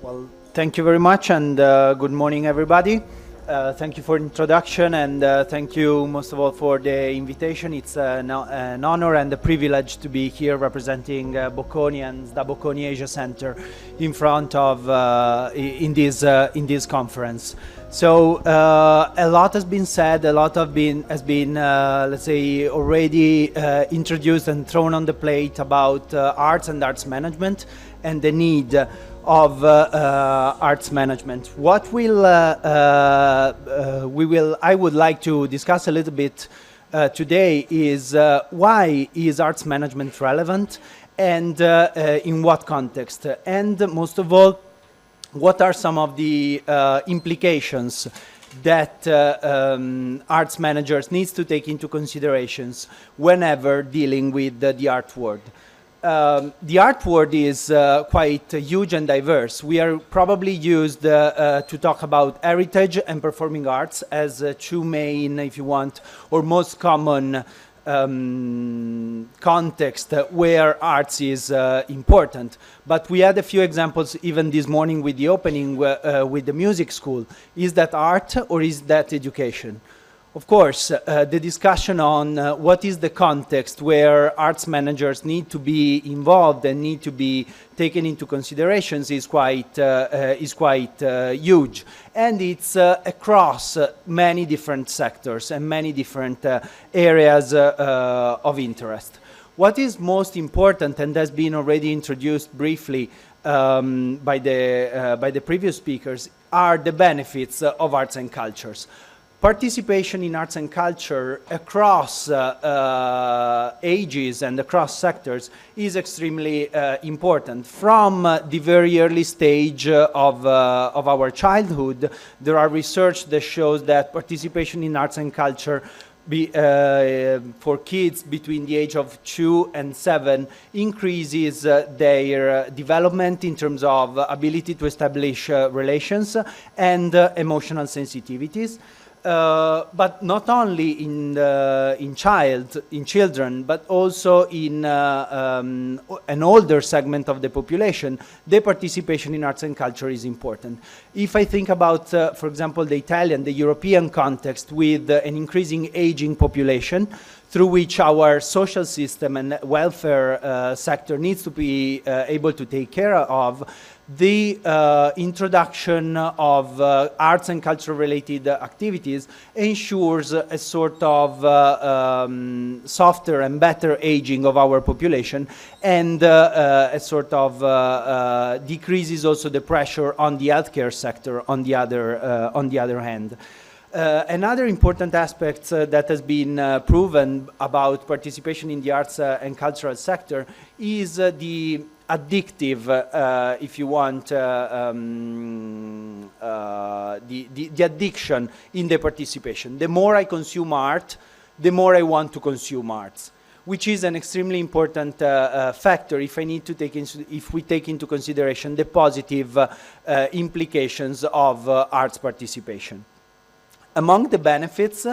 Well, thank you very much, and good morning, everybody. Thank you for the introduction, and thank you most of all for the invitation. It's an honor and a privilege to be here representing Bocconi and the Bocconi Asia Center in front of in this conference. So a lot has been said, a lot has been let's say already introduced and thrown on the plate about arts and arts management and the need of arts management. What I would like to discuss a little bit today is why is arts management relevant, and in what context, and most of all, what are some of the implications that arts managers needs to take into considerations whenever dealing with the art world. The art world is quite huge and diverse. We are probably used to talk about heritage and performing arts as two main, if you want, or most common context where arts is important. But we had a few examples even this morning with the opening with the music school. Is that art or is that education? Of course, the discussion on what is the context where arts managers need to be involved and need to be taken into considerations is quite huge, and it's across many different sectors and many different areas of interest. What is most important, and has been already introduced briefly by the previous speakers, are the benefits of arts and cultures. Participation in arts and culture across ages and across sectors is extremely important. From the very early stage of our childhood, there are research that shows that participation in arts and culture for kids between the age of 2 and 7 increases their development in terms of ability to establish relations and emotional sensitivities. But not only in children, but also in an older segment of the population, the participation in arts and culture is important. If I think about, for example, the Italian, the European context with an increasing aging population, through which our social system and welfare sector needs to be able to take care of, the introduction of arts and culture related activities ensures a sort of softer and better aging of our population, and a sort of decreases also the pressure on the healthcare sector on the other hand. Another important aspect that has been proven about participation in the arts and cultural sector is the addictive, if you want, the addiction in the participation. The more I consume art, the more I want to consume arts, which is an extremely important factor if we take into consideration the positive implications of arts participation. Among the benefits,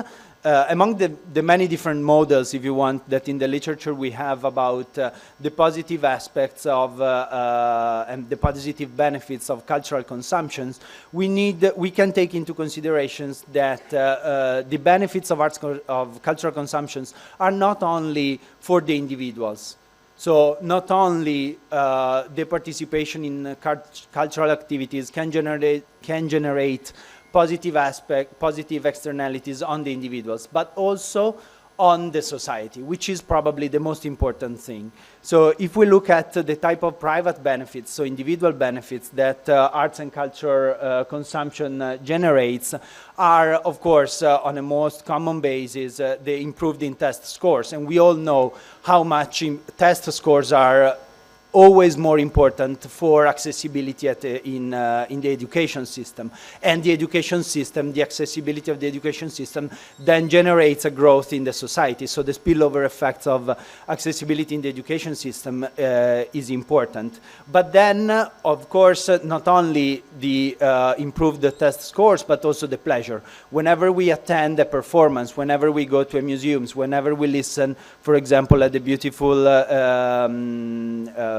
among the many different models, if you want, that in the literature we have about the positive aspects of and the positive benefits of cultural consumptions, we can take into considerations that the benefits of cultural consumptions are not only for the individuals. So not only the participation in cultural activities can generate positive externalities on the individuals, but also on the society, which is probably the most important thing. So if we look at the type of private benefits, so individual benefits that arts and culture consumption generates, are of course on a most common basis the improved in test scores, and we all know how much test scores are always more important for accessibility in the education system. And the education system, the accessibility of the education system then generates a growth in the society. So the spillover effects of accessibility in the education system is important. But then, of course, not only the improved test scores, but also the pleasure. Whenever we attend a performance, whenever we go to a museum, whenever we listen, for example, at the beautiful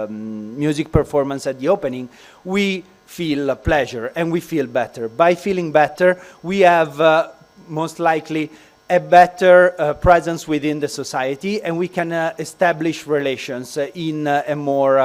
music performance at the opening, we feel pleasure and we feel better. By feeling better, we have most likely a better presence within the society, and we can establish relations in a more,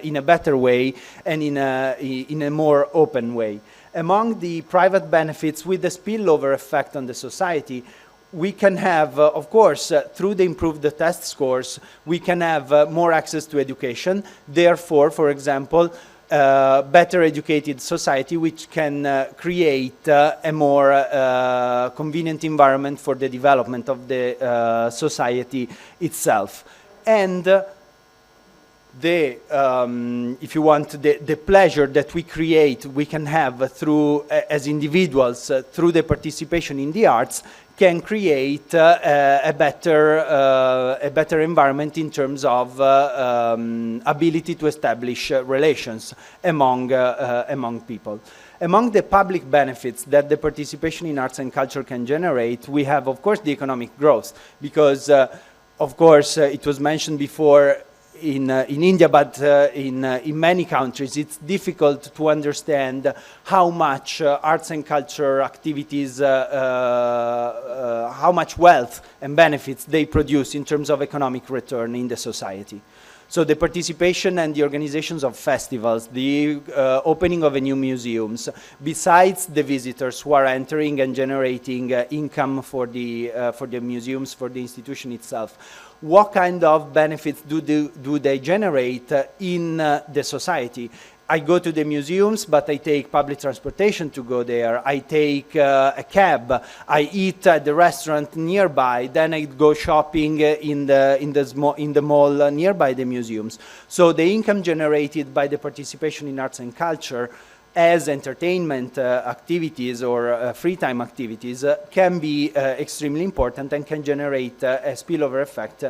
in a better way and in a more open way. Among the private benefits with the spillover effect on the society, we can have, of course, through the improved test scores, we can have more access to education. Therefore, for example, better educated society which can create a more convenient environment for the development of the society itself. And if you want, the pleasure that we create, we can have through, as individuals, through the participation in the arts, can create a better environment in terms of ability to establish relations among people. Among the public benefits that the participation in arts and culture can generate, we have, of course, the economic growth, because, of course, it was mentioned before, in India, but in many countries, it's difficult to understand how much arts and culture activities, how much wealth and benefits they produce in terms of economic return in the society. So the participation and the organizations of festivals, the opening of new museums, besides the visitors who are entering and generating income for the museums, for the institution itself, what kind of benefits do they generate in the society? I go to the museums, but I take public transportation to go there. I take a cab. I eat at the restaurant nearby. Then I go shopping in the mall nearby the museums. So the income generated by the participation in arts and culture as entertainment activities or free time activities can be extremely important and can generate a spillover effect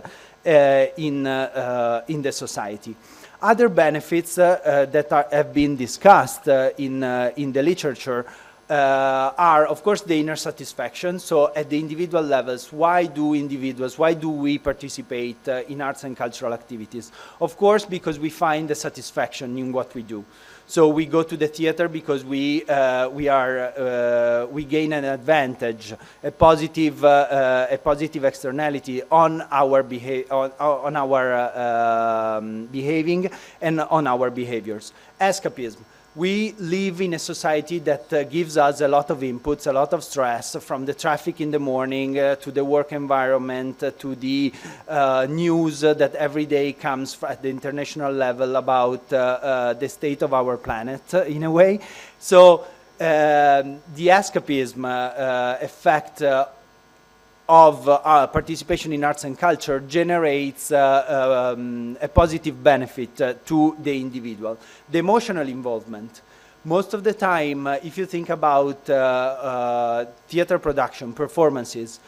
in the society. Other benefits that have been discussed in the literature are, of course, the inner satisfaction. So at the individual levels, why do we participate in arts and cultural activities? Of course, because we find the satisfaction in what we do. So we go to the theater because we gain an advantage, a positive externality on our behaving and on our behaviors. Escapism. We live in a society that gives us a lot of inputs, a lot of stress, from the traffic in the morning to the work environment to the news that every day comes at the international level about the state of our planet, in a way. So the escapism effect of participation in arts and culture generates a positive benefit to the individual. The emotional involvement. Most of the time, if you think about theater production, performances,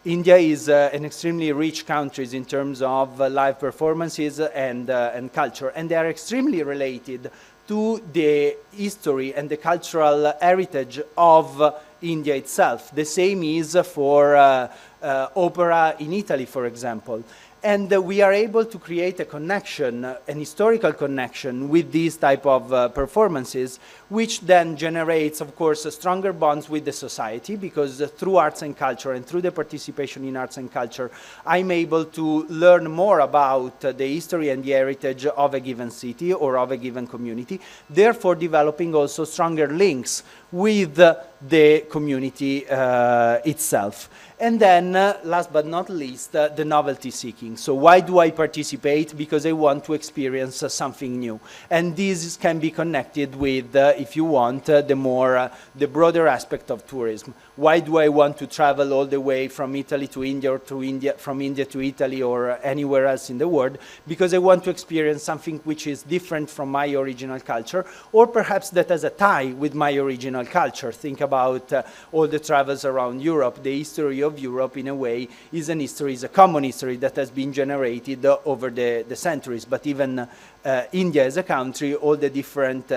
India is an extremely rich country in terms of live performances and culture, and they are extremely related to the history and the cultural heritage of India itself. The same is for opera in Italy, for example. And we are able to create a connection, an historical connection with these type of performances, which then generates, of course, stronger bonds with the society, because through arts and culture and through the participation in arts and culture, I'm able to learn more about the history and the heritage of a given city or of a given community, therefore developing also stronger links with the community itself. And then, last but not least, the novelty seeking. So why do I participate? Because I want to experience something new. And this can be connected with, if you want, the broader aspect of tourism. Why do I want to travel all the way from Italy to India, or from India to Italy, or anywhere else in the world? Because I want to experience something which is different from my original culture, or perhaps that has a tie with my original culture. Think about all the travels around Europe. The history of Europe, in a way, is a common history that has been generated over the centuries. But even India as a country, all the different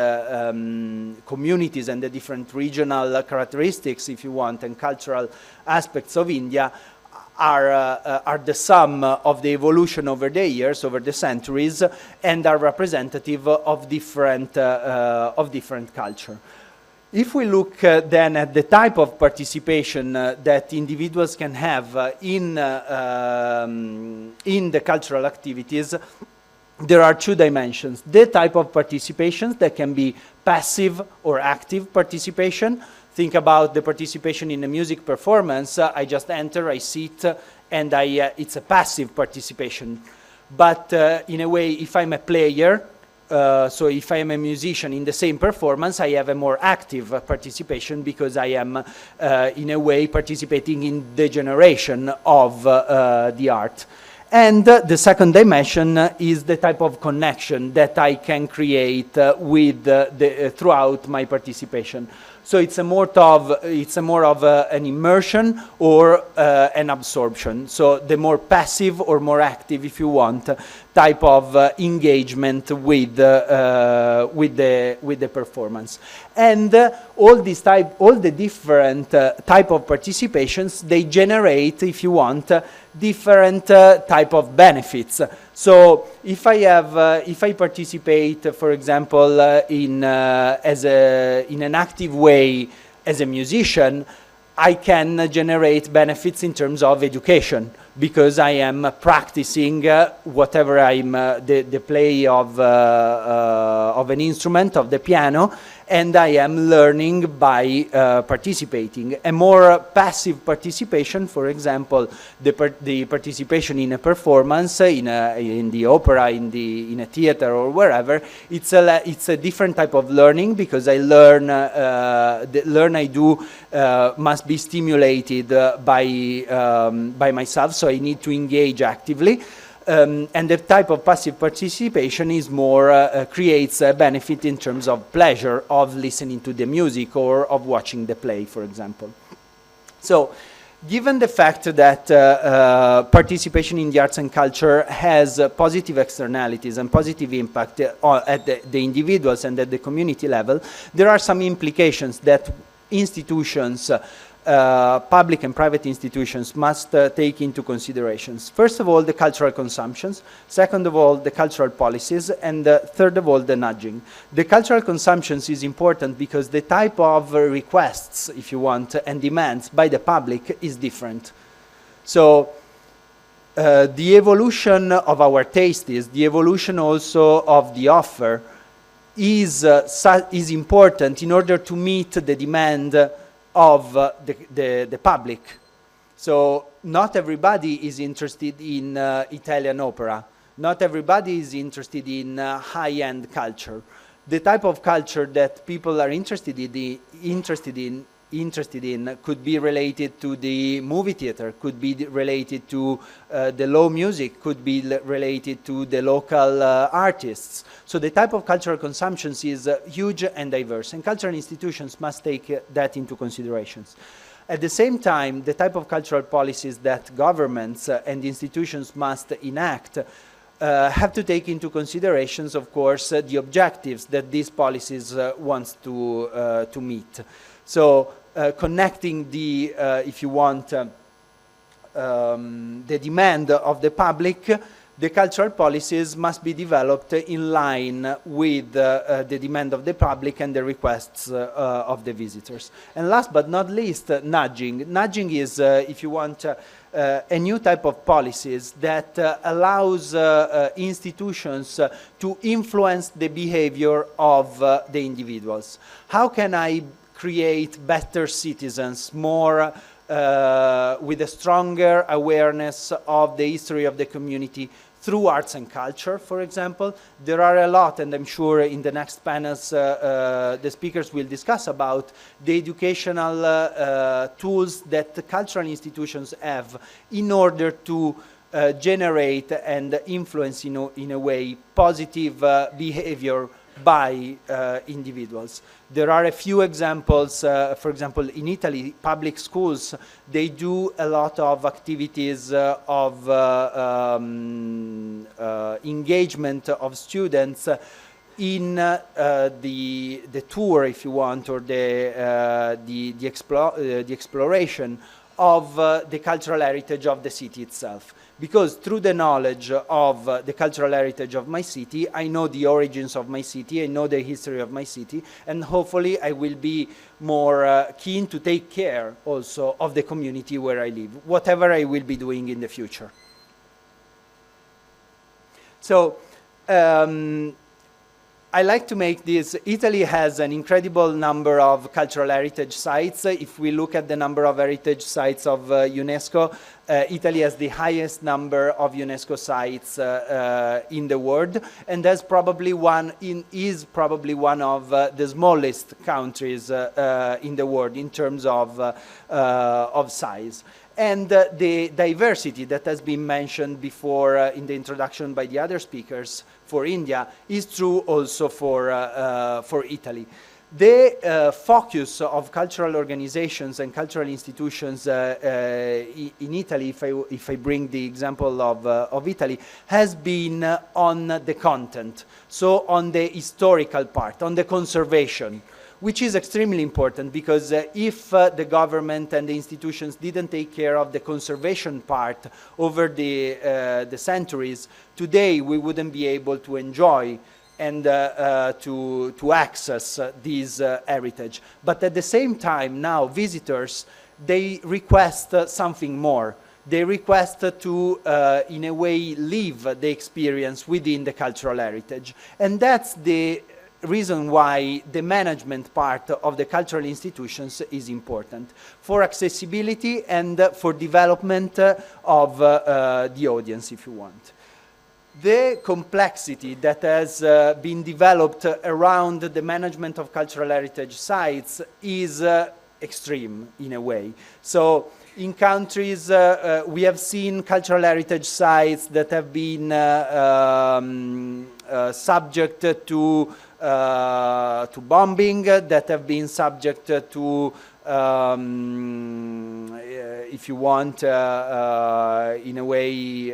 communities and the different regional characteristics, if you want, and cultural aspects of India are the sum of the evolution over the years, over the centuries, and are representative of different culture. If we look then at the type of participation that individuals can have in the cultural activities, there are two dimensions. The type of participations that can be passive or active participation. Think about the participation in a music performance. I just enter, I sit, and it's a passive participation. But in a way, if I'm a player, so if I am a musician in the same performance, I have a more active participation because I am, in a way, participating in the generation of the art. And the second dimension is the type of connection that I can create with throughout my participation. So it's a more of an immersion or an absorption. So the more passive or more active, if you want, type of engagement with the performance. And all the different type of participations, they generate, if you want, different type of benefits. So if I participate, for example, in an active way as a musician, I can generate benefits in terms of education because I am practicing whatever I'm the play of an instrument, of the piano, and I am learning by participating. A more passive participation, for example, the participation in a performance, in the opera, in a theater or wherever, it's a different type of learning because I learn, the learn I do must be stimulated by myself, so I need to engage actively. And the type of passive participation is more, creates a benefit in terms of pleasure of listening to the music or of watching the play, for example. So, given the fact that participation in the arts and culture has positive externalities and positive impact at the individuals and at the community level, there are some implications that institutions, public and private institutions must take into considerations. First of all, the cultural consumptions. Second of all, the cultural policies. And third of all, the nudging. The cultural consumptions is important because the type of requests, if you want, and demands by the public is different. So the evolution of our tastes, the evolution also of the offer is important in order to meet the demand of the public. So not everybody is interested in Italian opera. Not everybody is interested in high-end culture. The type of culture that people are interested in could be related to the movie theater, could be related to the low music, could be related to the local artists. So the type of cultural consumptions is huge and diverse, and cultural institutions must take that into considerations. At the same time, the type of cultural policies that governments and institutions must enact have to take into considerations, of course, the objectives that these policies want to meet. So connecting the, if you want, the demand of the public, the cultural policies must be developed in line with the demand of the public and the requests of the visitors. And last but not least, nudging. Nudging is, if you want, a new type of policies that allows institutions to influence the behavior of the individuals. How can I create better citizens, more with a stronger awareness of the history of the community through arts and culture, for example? There are a lot, and I'm sure in the next panels the speakers will discuss about the educational tools that the cultural institutions have in order to generate and influence, in a way, positive behavior by individuals. There are a few examples, for example, in Italy, public schools, they do a lot of activities of engagement of students in the tour, if you want, or the exploration of the cultural heritage of the city itself. Because through the knowledge of the cultural heritage of my city, I know the origins of my city, I know the history of my city, and hopefully I will be more keen to take care also of the community where I live, whatever I will be doing in the future. So, I like to make this. Italy has an incredible number of cultural heritage sites. If we look at the number of heritage sites of UNESCO, Italy has the highest number of UNESCO sites in the world, and is probably one of the smallest countries in the world in terms of size. And the diversity that has been mentioned before in the introduction by the other speakers for India is true also for Italy. The focus of cultural organizations and cultural institutions in Italy, if I bring the example of Italy, has been on the content, so on the historical part, on the conservation, which is extremely important, because if the government and the institutions didn't take care of the conservation part over the centuries, today we wouldn't be able to enjoy and to access this heritage. But at the same time, now visitors, they request something more. They request to, in a way, live the experience within the cultural heritage. And that's the reason why the management part of the cultural institutions is important for accessibility and for development of the audience, if you want. The complexity that has been developed around the management of cultural heritage sites is extreme in a way. So in countries, we have seen cultural heritage sites that have been subject to bombing, that have been subject to, if you want, in a way,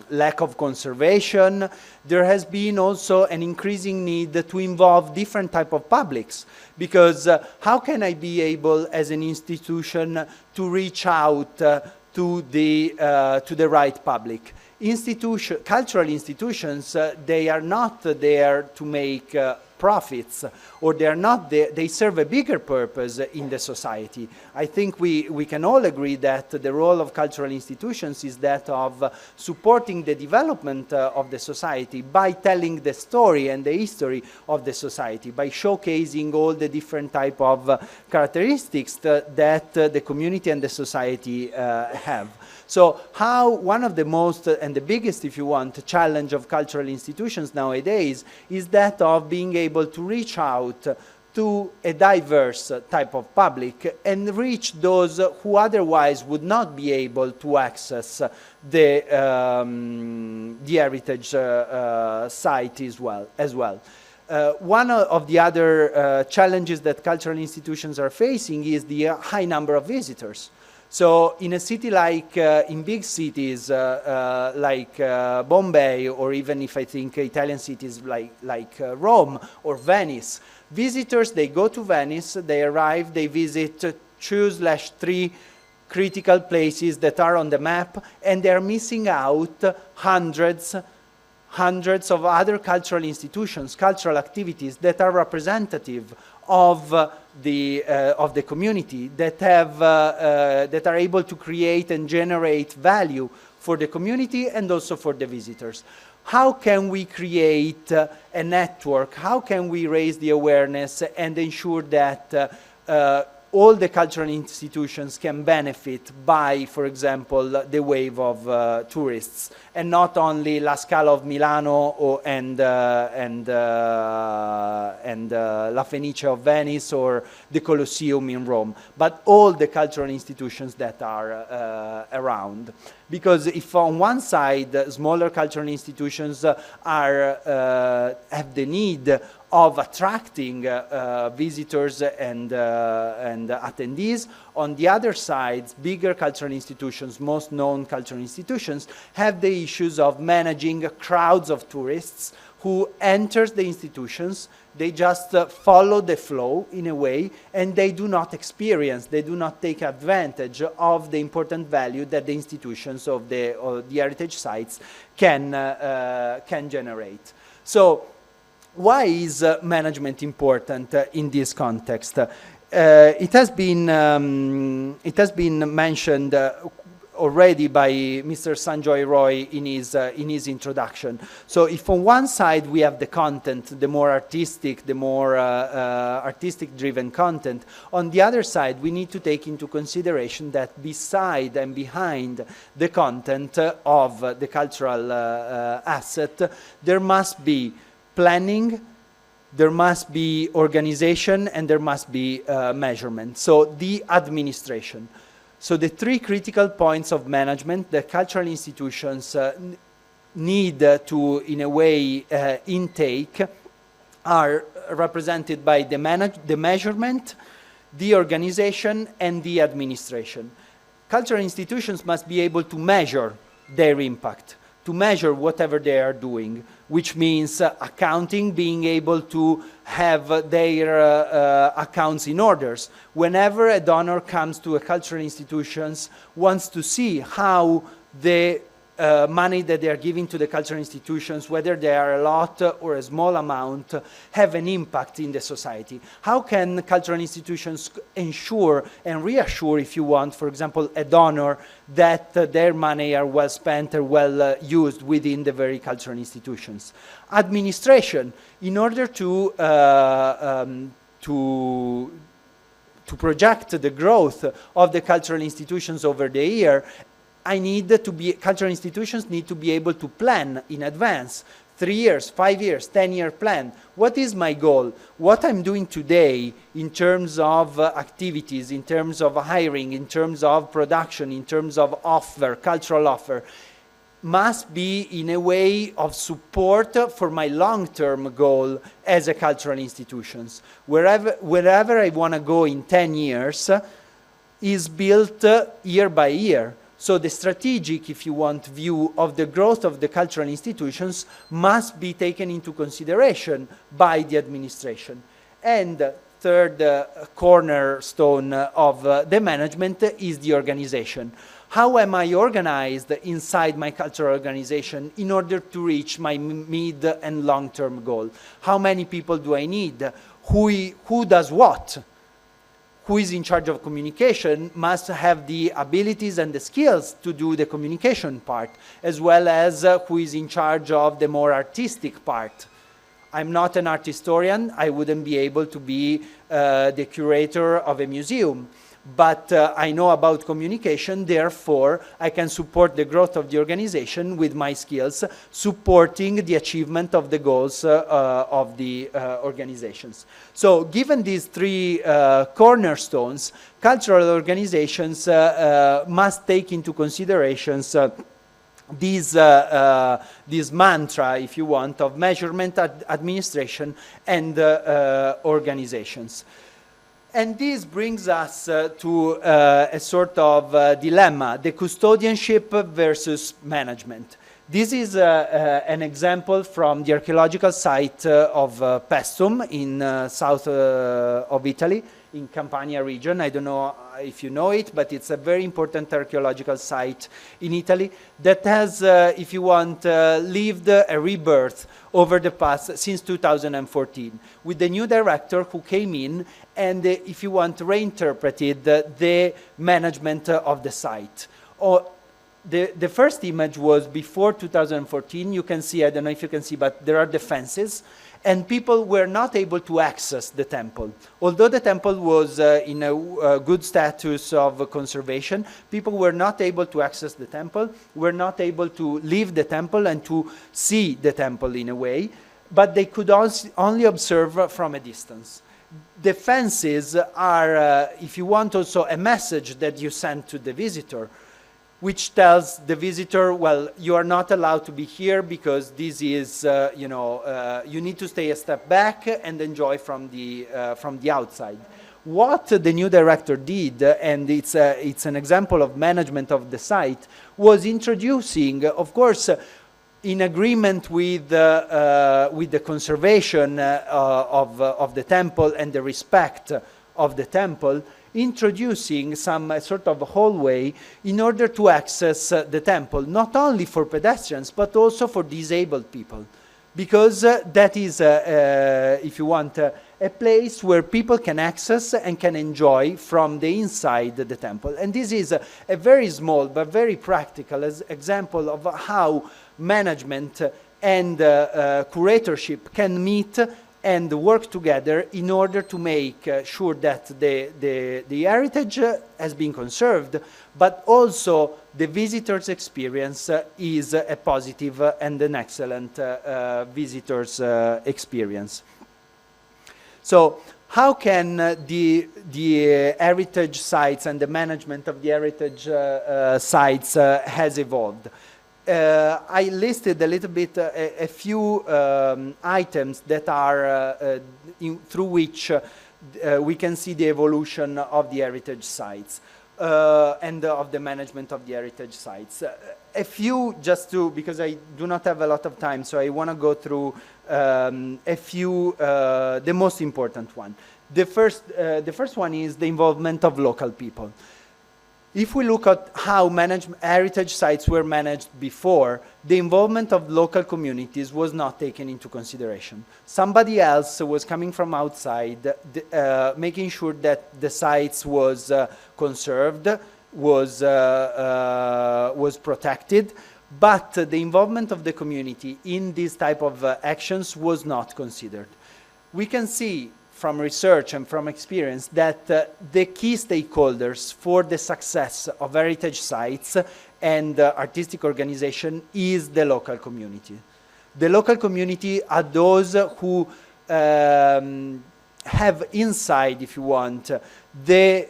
lack of conservation. There has been also an increasing need to involve different type of publics, because how can I be able as an institution to reach out to the right public? Cultural institutions, they are not there to make profits, or they are not there, they serve a bigger purpose in the society. I think we can all agree that the role of cultural institutions is that of supporting the development of the society by telling the story and the history of the society, by showcasing all the different type of characteristics that the community and the society have. So how one of the most and the biggest, if you want, challenge of cultural institutions nowadays is that of being able to reach out to a diverse type of public and reach those who otherwise would not be able to access the heritage site as well. One of the other challenges that cultural institutions are facing is the high number of visitors. So in a city like, in big cities like Bombay, or even if I think Italian cities like Rome or Venice, visitors, they go to Venice, they arrive, they visit 2/3 critical places that are on the map, and they're missing out hundreds of other cultural institutions, cultural activities that are representative of the community, that are able to create and generate value for the community and also for the visitors. How can we create a network? How can we raise the awareness and ensure that all the cultural institutions can benefit by, for example, the wave of tourists, and not only La Scala of Milano and La Fenice of Venice or the Colosseum in Rome, but all the cultural institutions that are around. Because if on one side smaller cultural institutions have the need of attracting visitors and attendees, on the other side, bigger cultural institutions, most known cultural institutions, have the issues of managing crowds of tourists who enters the institutions, they just follow the flow in a way, and they do not experience, they do not take advantage of the important value that the institutions of the heritage sites can generate. So why is management important in this context? It has been mentioned already by Mr. Sanjoy Roy in his introduction. So if on one side we have the content, the more artistic driven content, on the other side we need to take into consideration that beside and behind the content of the cultural asset, there must be planning, there must be organization, and there must be measurement. So the administration. So the three critical points of management that cultural institutions need to, in a way, intake are represented by the measurement, the organization, and the administration. Cultural institutions must be able to measure their impact, to measure whatever they are doing, which means accounting, being able to have their accounts in orders. Whenever a donor comes to a cultural institutions, wants to see how the money that they are giving to the cultural institutions, whether they are a lot or a small amount, have an impact in the society. How can cultural institutions ensure and reassure, if you want, for example, a donor, that their money are well spent or well used within the very cultural institutions? Administration, in order to project the growth of the cultural institutions over the year, cultural institutions need to be able to plan in advance, 3 years, 5 years, 10-year plan. What is my goal? What I'm doing today in terms of activities, in terms of hiring, in terms of production, in terms of offer, cultural offer, must be in a way of support for my long-term goal as a cultural institutions. Wherever I want to go in 10 years is built year by year. So the strategic, if you want, view of the growth of the cultural institutions must be taken into consideration by the administration. And third cornerstone of the management is the organization. How am I organized inside my cultural organization in order to reach my mid and long-term goal? How many people do I need? Who does what? Who is in charge of communication must have the abilities and the skills to do the communication part, as well as who is in charge of the more artistic part. I'm not an art historian. I wouldn't be able to be the curator of a museum. But I know about communication, therefore I can support the growth of the organization with my skills, supporting the achievement of the goals of the organizations. So given these three cornerstones, cultural organizations must take into consideration this mantra, if you want, of measurement, administration, and organizations. And this brings us to a sort of dilemma, the custodianship versus management. This is an example from the archaeological site of Pestum in south of Italy, in Campania region. I don't know if you know it, but it's a very important archaeological site in Italy that has, if you want, lived a rebirth over the past, since 2014, with the new director who came in and, if you want, reinterpreted the management of the site. The first image was before 2014. You can see, I don't know if you can see, but there are the fences, and people were not able to access the temple. Although the temple was in a good status of conservation, people were not able to access the temple, were not able to leave the temple and to see the temple in a way, but they could only observe from a distance. The fences are, if you want, also a message that you send to the visitor, which tells the visitor, well, you are not allowed to be here because this is, you need to stay a step back and enjoy from the outside. What the new director did, and it's an example of management of the site, was introducing, of course, in agreement with the conservation of the temple and the respect of the temple, introducing some sort of hallway in order to access the temple, not only for pedestrians, but also for disabled people. Because that is, if you want, a place where people can access and can enjoy from the inside the temple. And this is a very small but very practical example of how management and curatorship can meet and work together in order to make sure that the heritage has been conserved, but also the visitor's experience is a positive and an excellent visitor's experience. So how can the heritage sites and the management of the heritage sites has evolved? I listed a little bit a few items that are through which we can see the evolution of the heritage sites and of the management of the heritage sites. A few, just to, because I do not have a lot of time, so I want to go through a few, the most important one. The first one is the involvement of local people. If we look at how heritage sites were managed before, the involvement of local communities was not taken into consideration. Somebody else was coming from outside, making sure that the sites was conserved, was protected, but the involvement of the community in these type of actions was not considered. We can see from research and from experience that the key stakeholders for the success of heritage sites and artistic organization is the local community. The local community are those who have inside, if you want, the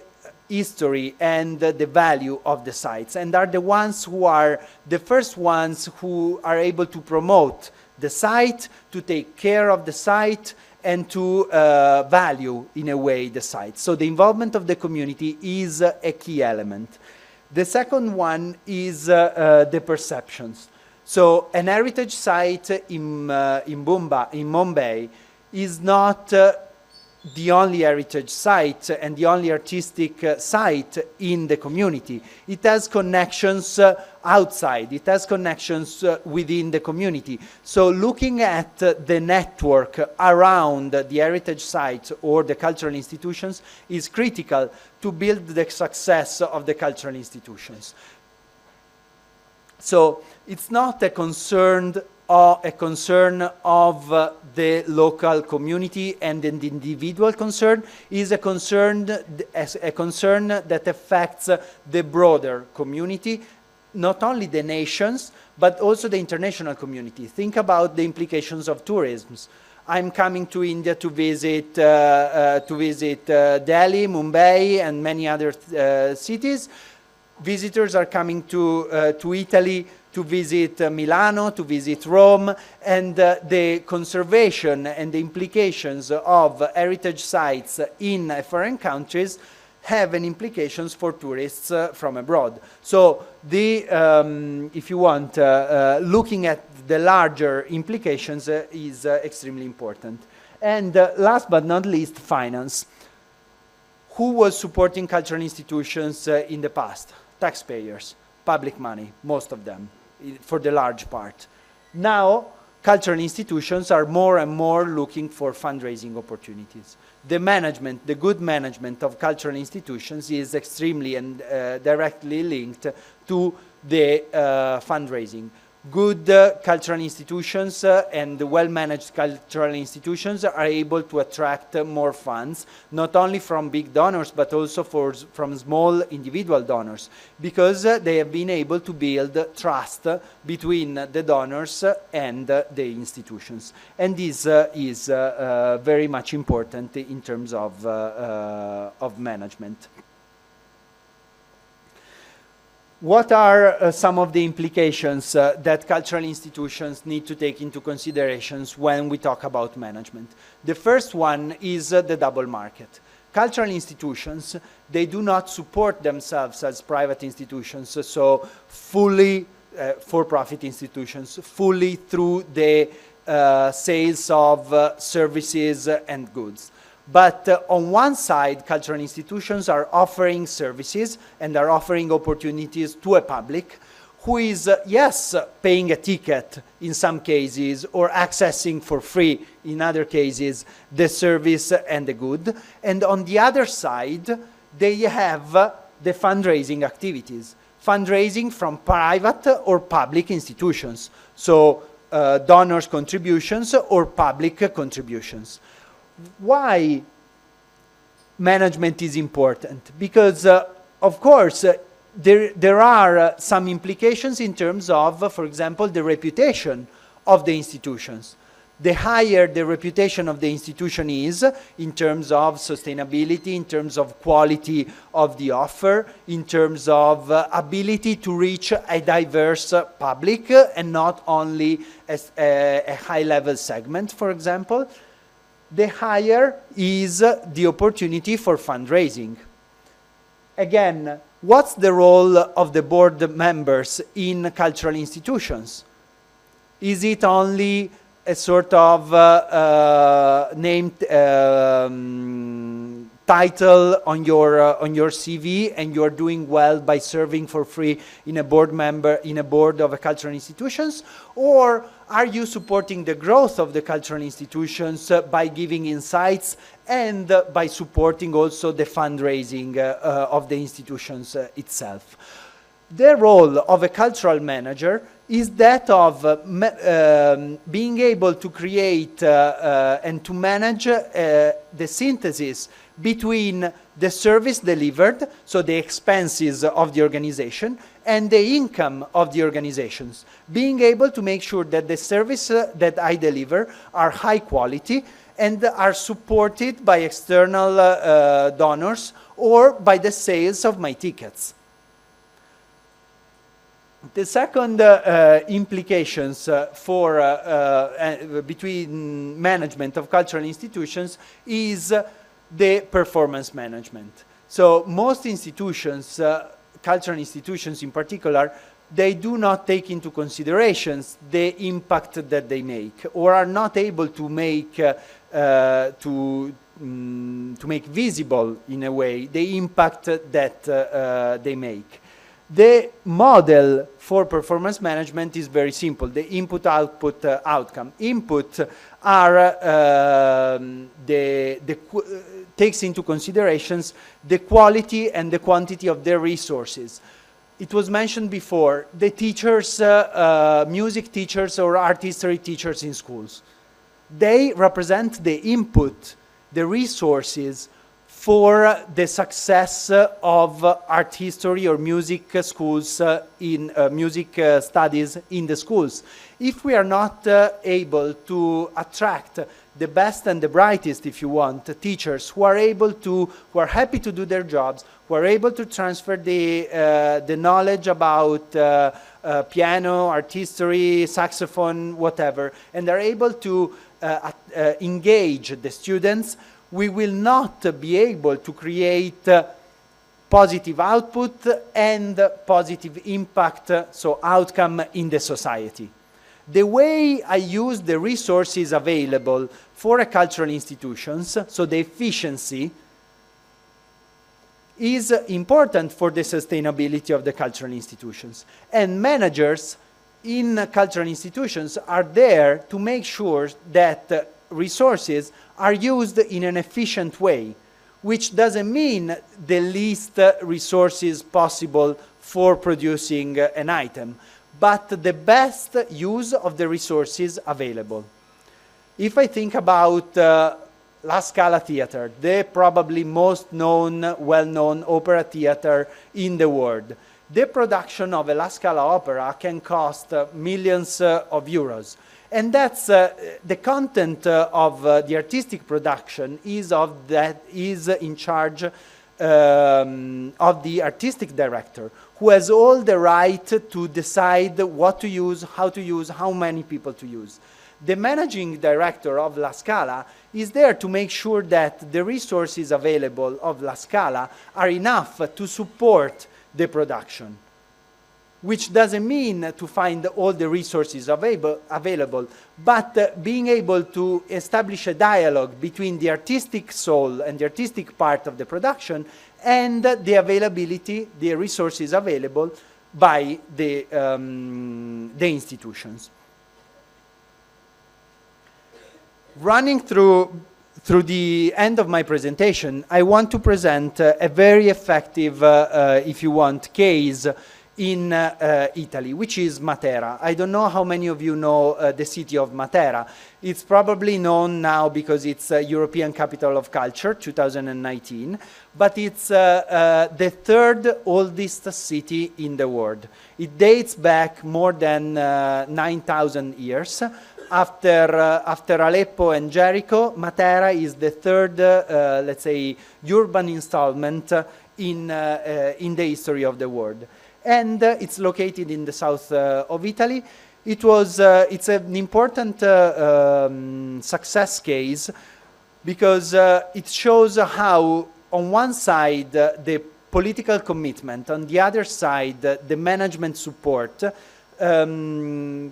history and the value of the sites, and are the ones who are the first ones who are able to promote the site, to take care of the site, and to value, in a way, the site. So the involvement of the community is a key element. The second one is the perceptions. So an heritage site in Mumbai is not the only heritage site and the only artistic site in the community. It has connections outside. It has connections within the community. So looking at the network around the heritage sites or the cultural institutions is critical to build the success of the cultural institutions. So it's not a concern of the local community and an individual concern, is a concern that affects the broader community, not only the nations, but also the international community. Think about the implications of tourism. I'm coming to India to visit Delhi, Mumbai, and many other cities. Visitors are coming to Italy to visit Milano, to visit Rome, and the conservation and the implications of heritage sites in foreign countries have an implications for tourists from abroad. So if you want, looking at the larger implications is extremely important. And last but not least, finance. Who was supporting cultural institutions in the past? Taxpayers, public money, most of them, for the large part. Now, cultural institutions are more and more looking for fundraising opportunities. The management, the good management of cultural institutions is extremely and directly linked to the fundraising. Good cultural institutions and well-managed cultural institutions are able to attract more funds, not only from big donors, but also from small individual donors, because they have been able to build trust between the donors and the institutions. And this is very much important in terms of management. What are some of the implications that cultural institutions need to take into considerations when we talk about management? The first one is the double market. Cultural institutions, they do not support themselves as private institutions, so fully for-profit institutions fully through the sales of services and goods. But on one side, cultural institutions are offering services and are offering opportunities to a public who is, yes, paying a ticket in some cases or accessing for free in other cases the service and the good. And on the other side, they have the fundraising activities, fundraising from private or public institutions. So donors' contributions or public contributions. Why management is important? Because, of course, there are some implications in terms of, for example, the reputation of the institutions. The higher the reputation of the institution is in terms of sustainability, in terms of quality of the offer, in terms of ability to reach a diverse public and not only a high-level segment, for example, the higher is the opportunity for fundraising. Again, what's the role of the board members in cultural institutions? Is it only a sort of named title on your CV and you're doing well by serving for free in a board of a cultural institutions? Or are you supporting the growth of the cultural institutions by giving insights and by supporting also the fundraising of the institutions itself? The role of a cultural manager is that of being able to create and to manage the synthesis between the service delivered, so the expenses of the organization, and the income of the organizations. Being able to make sure that the service that I deliver are high quality and are supported by external donors or by the sales of my tickets. The second implications between management of cultural institutions is the performance management. So most institutions, cultural institutions in particular, they do not take into consideration the impact that they make, or are not able to make visible in a way the impact that they make. The model for performance management is very simple, the input-output outcome. Input are takes into considerations the quality and the quantity of their resources. It was mentioned before, the teachers, music teachers or art history teachers in schools. They represent the input, the resources for the success of art history or music schools in music studies in the schools. If we are not able to attract the best and the brightest, if you want, teachers who are happy to do their jobs, who are able to transfer the knowledge about piano, art history, saxophone, whatever, and are able to engage the students, we will not be able to create positive output and positive impact, so outcome in the society. The way I use the resources available for a cultural institutions, so the efficiency, is important for the sustainability of the cultural institutions. And managers in cultural institutions are there to make sure that resources are used in an efficient way, which doesn't mean the least resources possible for producing an item, but the best use of the resources available. If I think about La Scala Theatre, the probably most known, well-known opera theatre in the world, the production of a La Scala opera can cost millions of euros. And that's the content of the artistic production is in charge of the artistic director, who has all the right to decide what to use, how many people to use. The managing director of La Scala is there to make sure that the resources available of La Scala are enough to support the production. which doesn't mean to find all the resources available, but being able to establish a dialogue between the artistic soul and the artistic part of the production and the availability, the resources available by the institutions. Running through the end of my presentation, I want to present a very effective, if you want, case in Italy, which is Matera. I don't know how many of you know the city of Matera. It's probably known now because it's European Capital of Culture 2019, but it's the third oldest city in the world. It dates back more than 9,000 years. After Aleppo and Jericho, Matera is the third, let's say, urban installment in the history of the world. And it's located in the south of Italy. It's an important success case because it shows how, on one side, the political commitment, on the other side, the management support,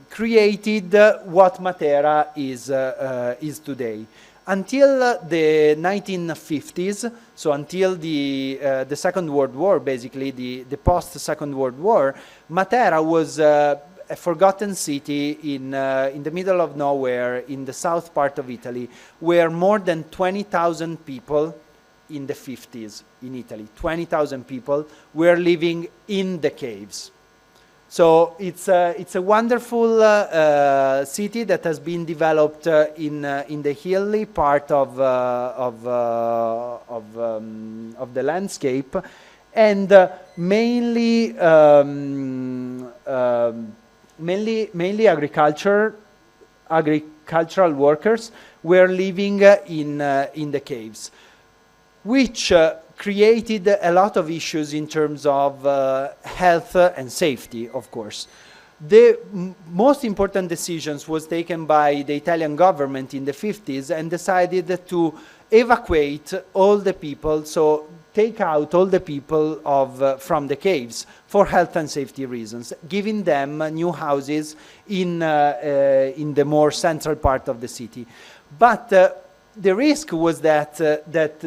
created what Matera is today. Until the 1950s, so until the Second World War, basically the post-Second World War, Matera was a forgotten city in the middle of nowhere, in the south part of Italy, where more than 20,000 people in the 50s in Italy, 20,000 people were living in the caves. So it's a wonderful city that has been developed in the hilly part of the landscape, and mainly agricultural workers were living in the caves, which created a lot of issues in terms of health and safety, of course. The most important decisions was taken by the Italian government in the 50s and decided to evacuate all the people, so take out all the people from the caves for health and safety reasons, giving them new houses in the more central part of the city. But the risk was that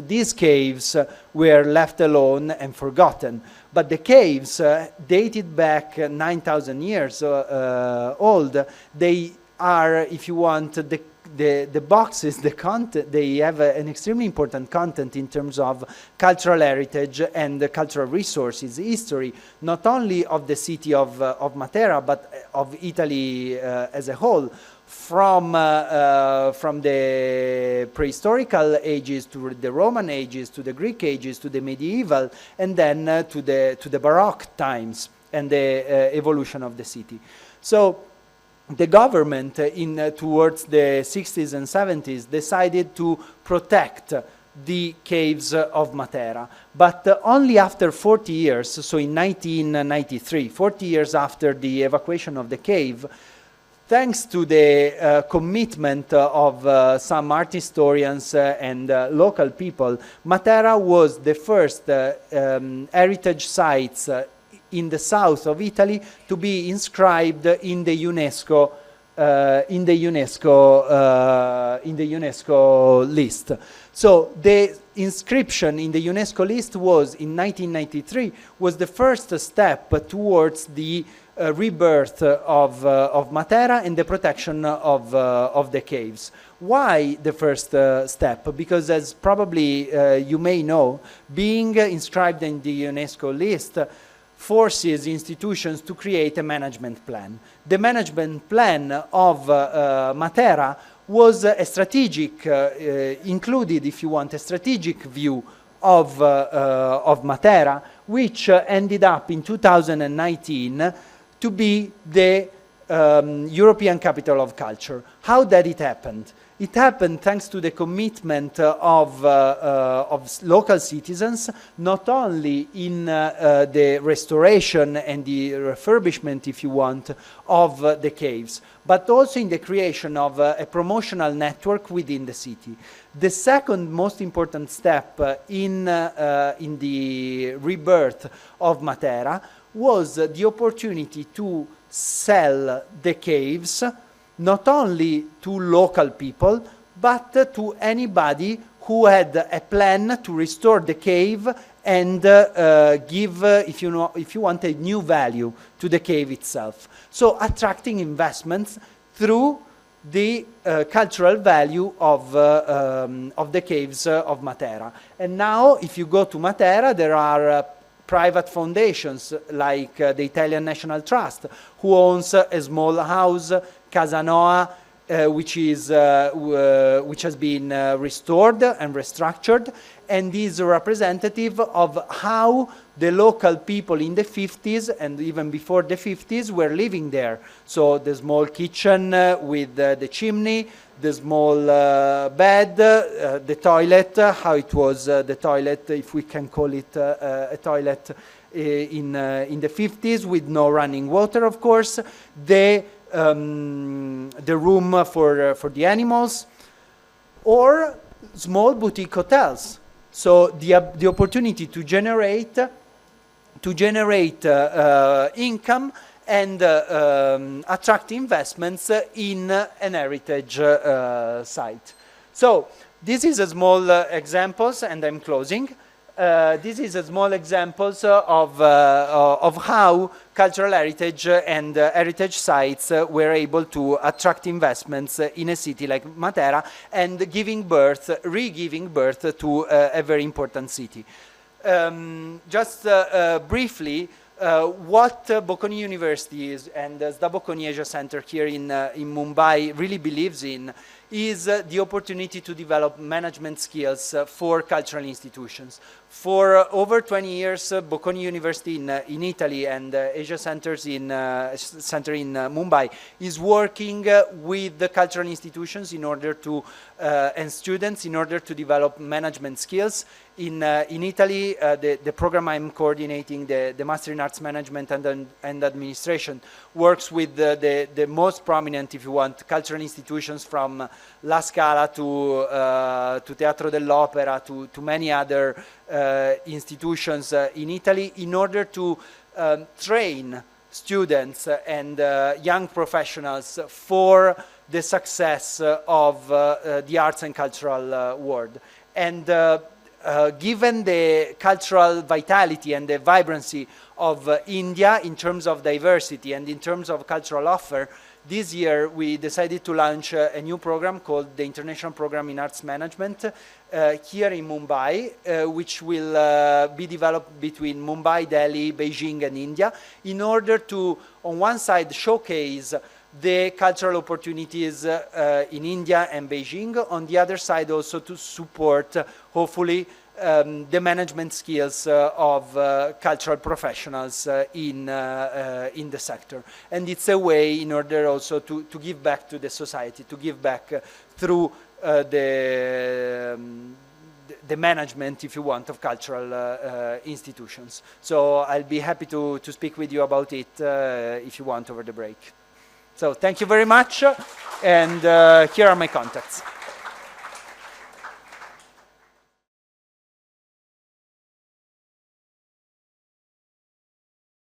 these caves were left alone and forgotten. But the caves, dated back 9,000 years old, they are, if you want, the boxes, the content, they have an extremely important content in terms of cultural heritage and cultural resources, history, not only of the city of Matera, but of Italy as a whole. From the prehistorical ages to the Roman ages, to the Greek ages, to the medieval, and then to the Baroque times and the evolution of the city. So the government towards the 60s and 70s decided to protect the caves of Matera, but only after 40 years, so in 1993, 40 years after the evacuation of the cave, thanks to the commitment of some art historians and local people, Matera was the first heritage sites in the south of Italy to be inscribed in the UNESCO list. So the inscription in the UNESCO list was in 1993 was the first step towards the rebirth of Matera and the protection of the caves. Why the first step? Because as probably you may know, being inscribed in the UNESCO list forces institutions to create a management plan. The management plan of Matera was a strategic, included, if you want, a strategic view of Matera, which ended up in 2019 to be the European Capital of Culture. How did it happen? It happened thanks to the commitment of local citizens, not only in the restoration and the refurbishment, if you want, of the caves, but also in the creation of a promotional network within the city. The second most important step in the rebirth of Matera was the opportunity to sell the caves not only to local people, but to anybody who had a plan to restore the cave and give, if you want, a new value to the cave itself. So attracting investments through the cultural value of the caves of Matera. And now, if you go to Matera, there are private foundations like the Italian National Trust, who owns a small house, Casa Noa, which has been restored and restructured, and is representative of how the local people in the 50s and even before the 50s were living there. So the small kitchen with the chimney, the small bed, the toilet, how it was the toilet, if we can call it a toilet in the 50s, with no running water, of course, the room for the animals, or small boutique hotels. So the opportunity to generate income and attract investments in an heritage site. So this is a small examples, and I'm closing. This is a small examples of how cultural heritage and heritage sites were able to attract investments in a city like Matera, and re-giving birth to a very important city. Just briefly, what Bocconi University is, and the Bocconi Asia Center here in Mumbai really believes in, is the opportunity to develop management skills for cultural institutions. For over 20 years, Bocconi University in Italy and Asia Centers Center in Mumbai is working with the cultural institutions in order to, and students in order to develop management skills. In Italy, the program I'm coordinating, the Master in Arts Management and Administration, works with the most prominent, if you want, cultural institutions, from La Scala to Teatro dell'Opera to many other institutions in Italy, in order to train students and young professionals for the success of the arts and cultural world. And given the cultural vitality and the vibrancy of India in terms of diversity and in terms of cultural offer, this year we decided to launch a new program called the International Program in Arts Management here in Mumbai, which will be developed between Mumbai, Delhi, Beijing and India, in order to, on one side, showcase the cultural opportunities in India and Beijing, on the other side also to support, hopefully, the management skills of cultural professionals in the sector. And it's a way in order also to give back to the society, to give back through the management, if you want, of cultural institutions. So I'll be happy to speak with you about it if you want over the break. So thank you very much, and here are my contacts.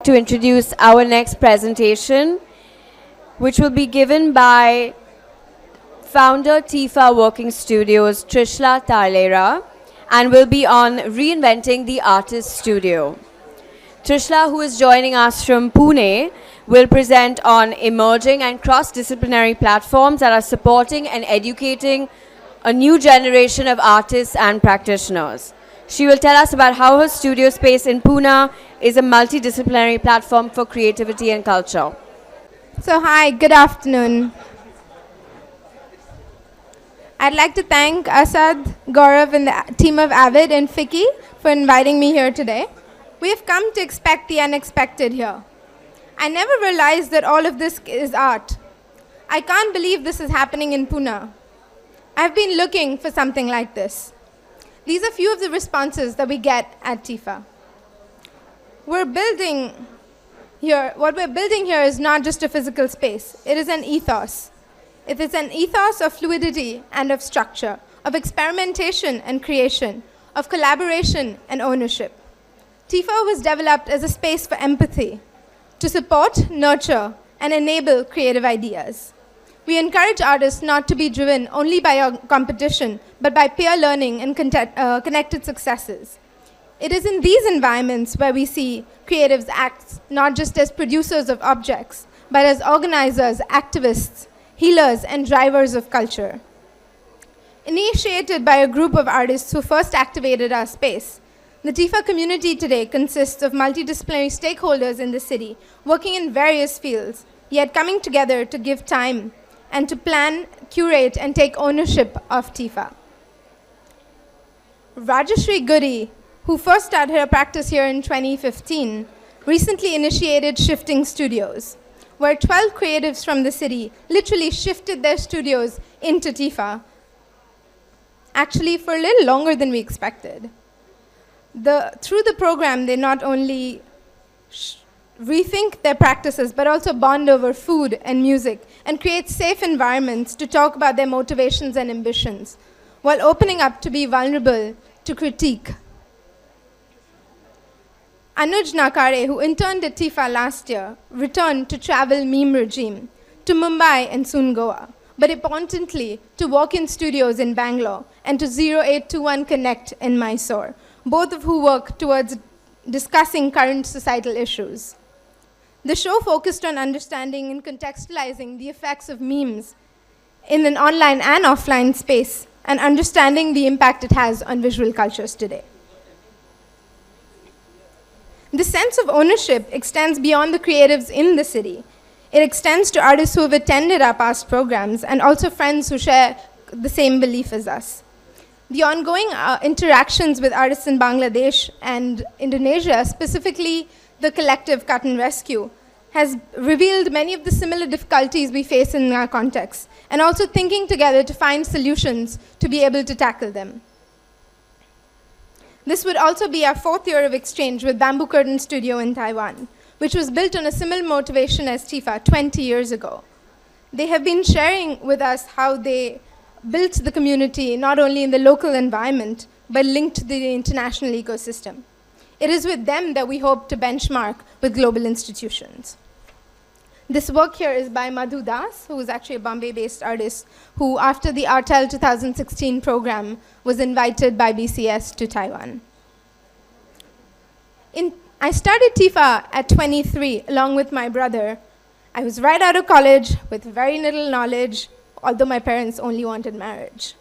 To introduce our next presentation, which will be given by founder Tifa Working Studios, Trishla Talera, and will be on Reinventing the Artist Studio. Trishla, who is joining us from Pune, will present on emerging and cross-disciplinary platforms that are supporting and educating a new generation of artists and practitioners. She will tell us about how her studio space in Pune is a multidisciplinary platform for creativity and culture. So hi, good afternoon. I'd like to thank Asad, Gaurav and the team of Avid and Fiki for inviting me here today. We have come to expect the unexpected here. I never realized that all of this is art. I can't believe this is happening in Pune. I've been looking for something like this. These are few of the responses that we get at Tifa. What we're building here is not just a physical space. It is an ethos. It is an ethos of fluidity and of structure, of experimentation and creation, of collaboration and ownership. Tifa was developed as a space for empathy, to support, nurture, and enable creative ideas. We encourage artists not to be driven only by competition, but by peer learning and connected successes. It is in these environments where we see creatives act not just as producers of objects, but as organizers, activists, healers, and drivers of culture. Initiated by a group of artists who first activated our space, the Tifa community today consists of multidisciplinary stakeholders in the city, working in various fields, yet coming together to give time and to plan, curate, and take ownership of Tifa. Rajashri Guri, who first started her practice here in 2015, recently initiated Shifting Studios, where 12 creatives from the city literally shifted their studios into Tifa, actually for a little longer than we expected. Through the program, they not only rethink their practices, but also bond over food and music and create safe environments to talk about their motivations and ambitions, while opening up to be vulnerable to critique. Anuj Nakara, who interned at Tifa last year, returned to travel meme regime to Mumbai and soon Goa, but importantly, to walk-in studios in Bangalore and to 0821 Connect in Mysore, both of who work towards discussing current societal issues. The show focused on understanding and contextualizing the effects of memes in an online and offline space and understanding the impact it has on visual cultures today. The sense of ownership extends beyond the creatives in the city. It extends to artists who have attended our past programs and also friends who share the same belief as us. The ongoing interactions with artists in Bangladesh and Indonesia, specifically the collective Cut and Rescue, has revealed many of the similar difficulties we face in our context, and also thinking together to find solutions to be able to tackle them. This would also be our 4th year of exchange with Bamboo Curtain Studio in Taiwan, which was built on a similar motivation as Tifa 20 years ago. They have been sharing with us how they built the community not only in the local environment, but linked to the international ecosystem. It is with them that we hope to benchmark with global institutions. This work here is by Madhu Das, who is actually a Bombay-based artist, who after the Artel 2016 program was invited by BCS to Taiwan. I started Tifa at 23 along with my brother. I was right out of college with very little knowledge, although my parents only wanted marriage.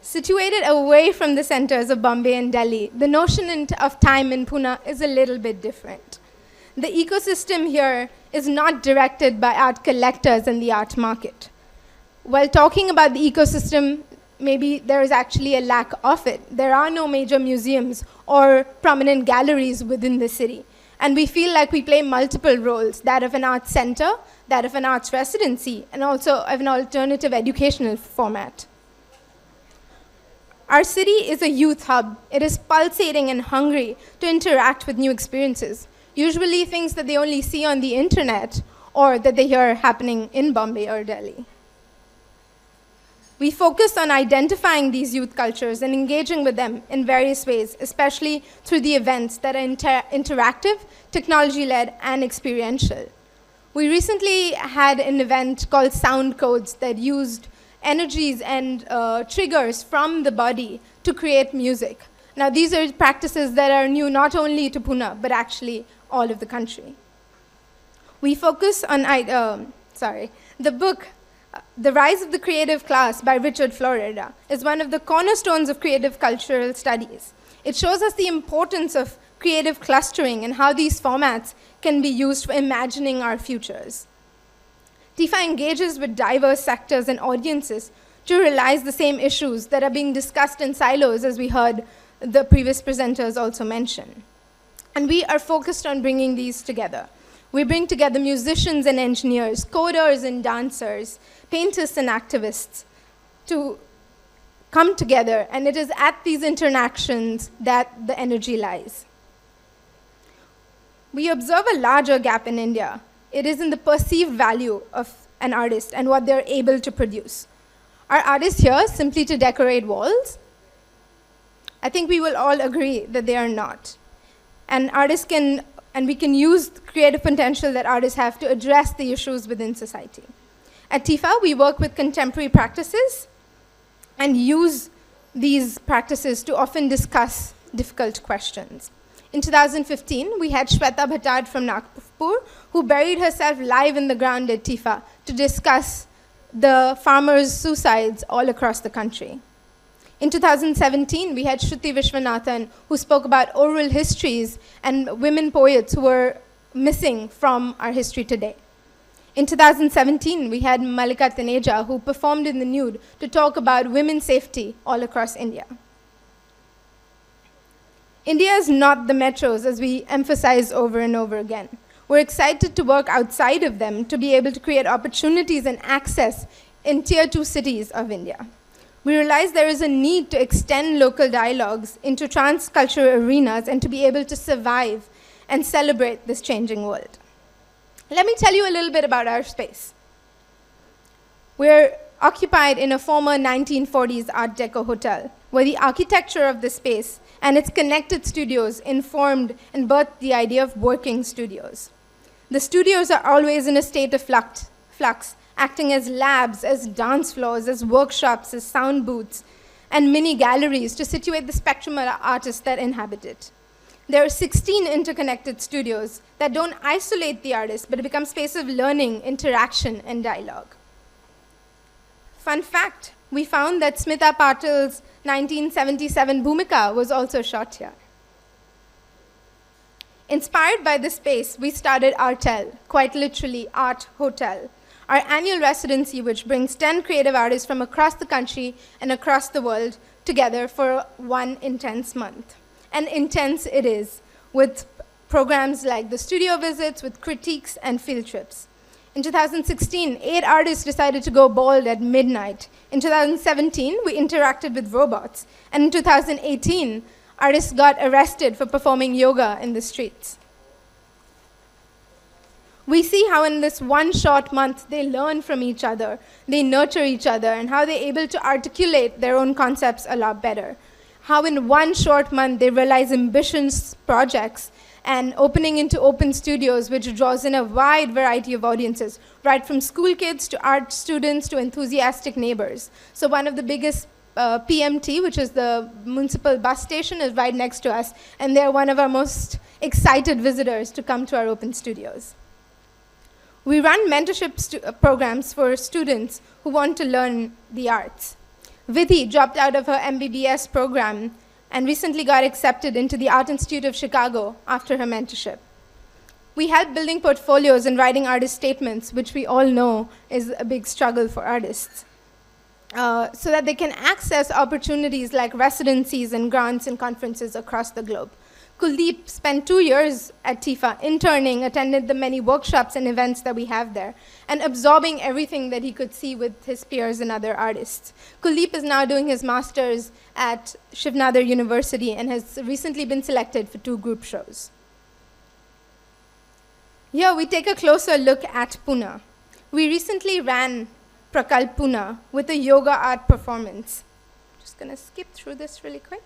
Situated away from the centers of Bombay and Delhi, the notion of time in Pune is a little bit different. The ecosystem here is not directed by art collectors and the art market. While talking about the ecosystem, maybe there is actually a lack of it. There are no major museums or prominent galleries within the city. And we feel like we play multiple roles, that of an arts center, that of an arts residency, and also of an alternative educational format. Our city is a youth hub. It is pulsating and hungry to interact with new experiences, usually things that they only see on the internet or that they hear happening in Bombay or Delhi. We focus on identifying these youth cultures and engaging with them in various ways, especially through the events that are interactive, technology-led, and experiential. We recently had an event called Sound Codes that used energies and triggers from the body to create music. Now, these are practices that are new not only to Pune, but actually all of the country. We focus on, the book, The Rise of the Creative Class by Richard Florida is one of the cornerstones of creative cultural studies. It shows us the importance of creative clustering and how these formats can be used for imagining our futures. Tifa engages with diverse sectors and audiences to realize the same issues that are being discussed in silos, as we heard the previous presenters also mention. And we are focused on bringing these together. We bring together musicians and engineers, coders and dancers, painters and activists to come together, and it is at these interactions that the energy lies. We observe a larger gap in India. It is in the perceived value of an artist and what they're able to produce. Are artists here simply to decorate walls? I think we will all agree that they are not. And we can use the creative potential that artists have to address the issues within society. At Tifa, we work with contemporary practices and use these practices to often discuss difficult questions. In 2015, we had Shweta Bhattad from Nagpur, who buried herself live in the ground at Tifa to discuss the farmers' suicides all across the country. In 2017, we had Shruti Vishwanathan, who spoke about oral histories and women poets who were missing from our history today. In 2017, we had Malika Taneja, who performed in the nude to talk about women's safety all across India. India is not the metros, as we emphasize over and over again. We're excited to work outside of them to be able to create opportunities and access in tier 2 cities of India. We realize there is a need to extend local dialogues into transcultural arenas and to be able to survive and celebrate this changing world. Let me tell you a little bit about our space. We're occupied in a former 1940s Art Deco hotel, where the architecture of the space and its connected studios informed and birthed the idea of working studios. The studios are always in a state of flux, acting as labs, as dance floors, as workshops, as sound booths, and mini galleries to situate the spectrum of artists that inhabit it. There are 16 interconnected studios that don't isolate the artist, but become space of learning, interaction, and dialogue. Fun fact, we found that Smita Patil's 1977 Bhumika was also shot here. Inspired by this space, we started Artel, quite literally Art Hotel, our annual residency which brings 10 creative artists from across the country and across the world together for one intense month. And intense it is, with programs like the studio visits, with critiques and field trips. In 2016, 8 artists decided to go bald at midnight. In 2017, we interacted with robots. And in 2018, artists got arrested for performing yoga in the streets. We see how in this one short month, they learn from each other, they nurture each other, and how they're able to articulate their own concepts a lot better. How in one short month, they realize ambitious projects and opening into open studios, which draws in a wide variety of audiences, right from school kids to art students to enthusiastic neighbors. So one of the biggest PMT, which is the municipal bus station, is right next to us, and they're one of our most excited visitors to come to our open studios. We run mentorship programs for students who want to learn the arts. Vidhi dropped out of her MBBS program and recently got accepted into the Art Institute of Chicago after her mentorship. We help building portfolios and writing artist statements, which we all know is a big struggle for artists, so that they can access opportunities like residencies and grants and conferences across the globe. Kuldeep spent 2 years at Tifa interning, attended the many workshops and events that we have there, and absorbing everything that he could see with his peers and other artists. Kuldeep is now doing his master's at Shivnadar University and has recently been selected for 2 group shows. Here we take a closer look at Pune. We recently ran Prakalp Pune with a yoga art performance. Just gonna skip through this really quick.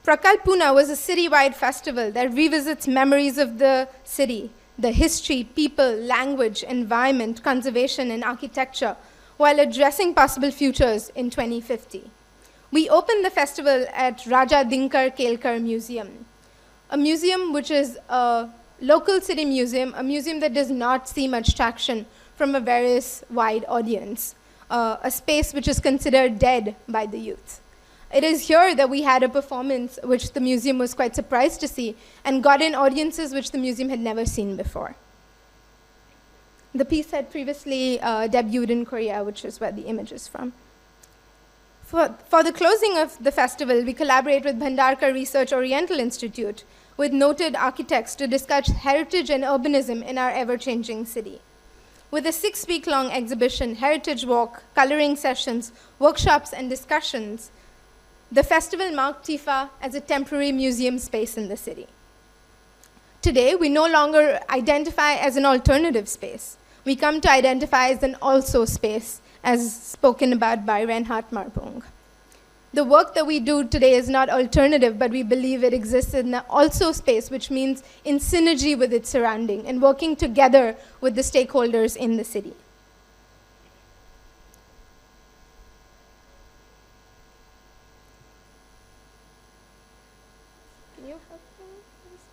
Prakalp Pune was a citywide festival that revisits memories of the city, the history, people, language, environment, conservation, and architecture, while addressing possible futures in 2050. We opened the festival at Raja Dinkar Kelkar Museum, a museum which is a local city museum, a museum that does not see much traction from a various wide audience, a space which is considered dead by the youth. It is here that we had a performance which the museum was quite surprised to see and got in audiences which the museum had never seen before. The piece had previously debuted in Korea, which is where the image is from. For the closing of the festival, we collaborate with Bhandarkar Research Oriental Institute with noted architects to discuss heritage and urbanism in our ever-changing city. With a 6-week-long exhibition, heritage walk, coloring sessions, workshops, and discussions, the festival marked Tifa as a temporary museum space in the city. Today, we no longer identify as an alternative space. We come to identify as an also space, as spoken about by Reinhard Marbung. The work that we do today is not alternative, but we believe it exists in the also space, which means in synergy with its surrounding and working together with the stakeholders in the city. Can you help me with this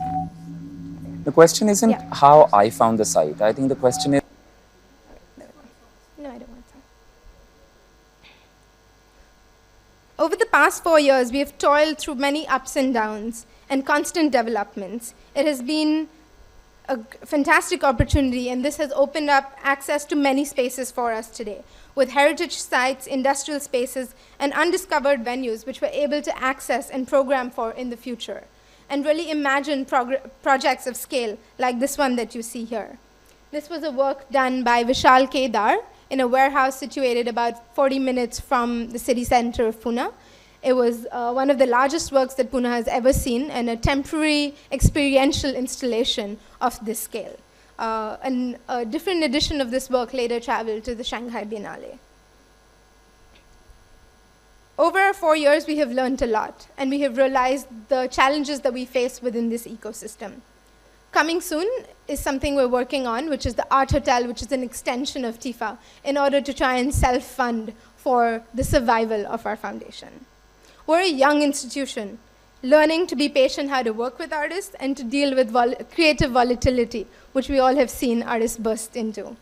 video? The question isn't how I found the site. I think the question is... No, I don't want that. Over the past 4 years, we have toiled through many ups and downs and constant developments. It has been a fantastic opportunity, and this has opened up access to many spaces for us today, with heritage sites, industrial spaces, and undiscovered venues which we're able to access and program for in the future, and really imagine projects of scale like this one that you see here. This was a work done by Vishal Kedar in a warehouse situated about 40 minutes from the city center of Pune. It was one of the largest works that Pune has ever seen, and a temporary experiential installation of this scale. And a different edition of this work later traveled to the Shanghai Biennale. Over our 4 years, we have learned a lot, and we have realized the challenges that we face within this ecosystem. Coming soon is something we're working on, which is the Art Hotel, which is an extension of Tifa, in order to try and self-fund for the survival of our foundation. We're a young institution, learning to be patient how to work with artists and to deal with creative volatility, which we all have seen artists burst into.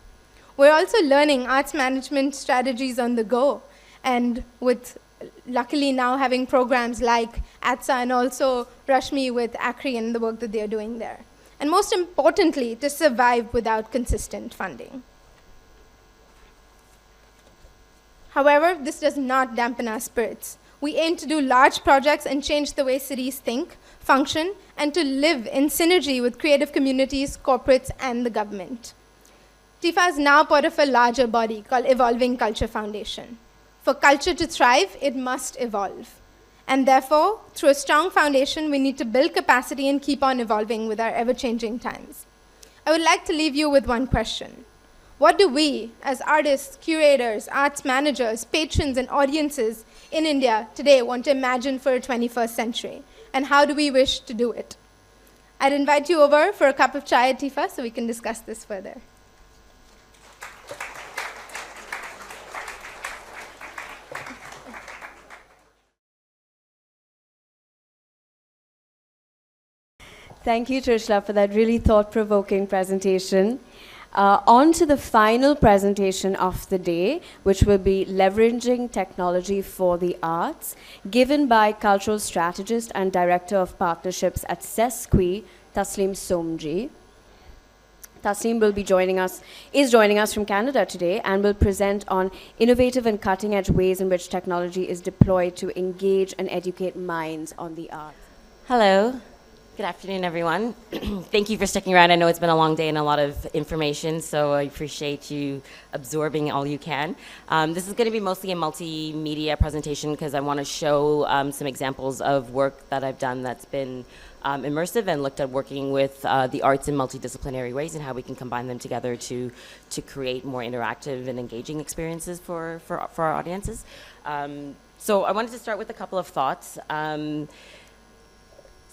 We're also learning arts management strategies on the go, and with luckily now having programs like ATSA and also Rashmi with ACRI and the work that they're doing there. And most importantly, to survive without consistent funding. However, this does not dampen our spirits. We aim to do large projects and change the way cities think, function, and to live in synergy with creative communities, corporates, and the government. Tifa is now part of a larger body called Evolving Culture Foundation. For culture to thrive, it must evolve. And therefore, through a strong foundation, we need to build capacity and keep on evolving with our ever-changing times. I would like to leave you with one question. What do we, as artists, curators, arts managers, patrons, and audiences in India today want to imagine for a 21st century? And how do we wish to do it? I'd invite you over for a cup of chai at Tifa so we can discuss this further. Thank you, Trishla, for that really thought-provoking presentation. On to the final presentation of the day, which will be Leveraging Technology for the Arts, given by Cultural Strategist and Director of Partnerships at SESQI, Tasleem Somji. Tasleem is joining us from Canada today and will present on innovative and cutting-edge ways in which technology is deployed to engage and educate minds on the arts. Hello. Good afternoon, everyone. Thank you for sticking around. I know it's been a long day and a lot of information, so I appreciate you absorbing all you can. This is going to be mostly a multimedia presentation because I want to show some examples of work that I've done that's been immersive and looked at working with the arts in multidisciplinary ways and how we can combine them together to create more interactive and engaging experiences for our audiences. So I wanted to start with a couple of thoughts.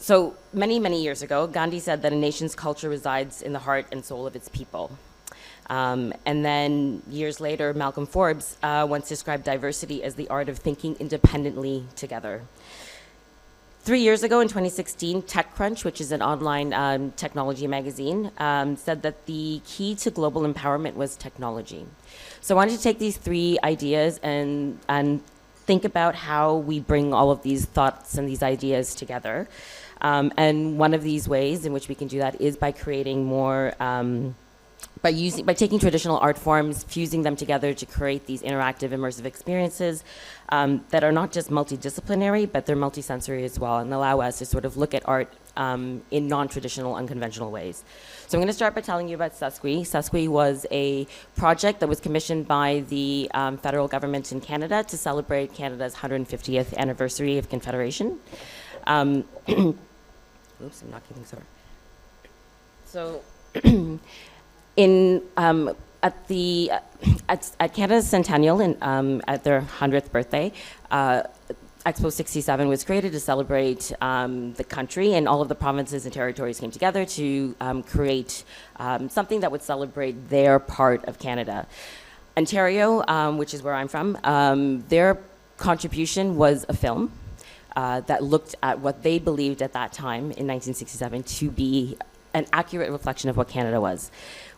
So many, many years ago, Gandhi said that a nation's culture resides in the heart and soul of its people. And then years later, Malcolm Forbes once described diversity as the art of thinking independently together. 3 years ago in 2016, TechCrunch, which is an online technology magazine, said that the key to global empowerment was technology. So I wanted to take these three ideas and think about how we bring all of these thoughts and these ideas together. And one of these ways in which we can do that is by creating more, by taking traditional art forms, fusing them together to create these interactive, immersive experiences that are not just multidisciplinary, but they're multisensory as well, and allow us to sort of look at art in non-traditional, unconventional ways. So I'm going to start by telling you about SESQI. SESQI was a project that was commissioned by the federal government in Canada to celebrate Canada's 150th anniversary of Confederation. Oops, I'm not keeping score. So in at the at Canada's centennial at their 100th birthday, Expo 67 was created to celebrate the country, and all of the provinces and territories came together to create something that would celebrate their part of Canada. Ontario, which is where I'm from, their contribution was a film that looked at what they believed at that time in 1967 to be an accurate reflection of what Canada was,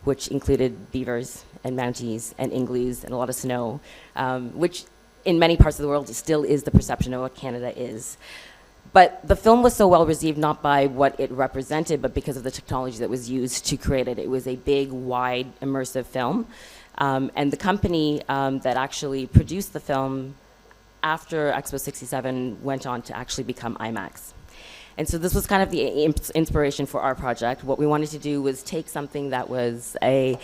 which included beavers and mounties and igloos and a lot of snow, which in many parts of the world still is the perception of what Canada is. But the film was so well received not by what it represented, but because of the technology that was used to create it. It was a big, wide, immersive film. And the company that actually produced the film after Expo 67 went on to actually become IMAX. And so this was kind of the inspiration for our project. What we wanted to do was take something that was a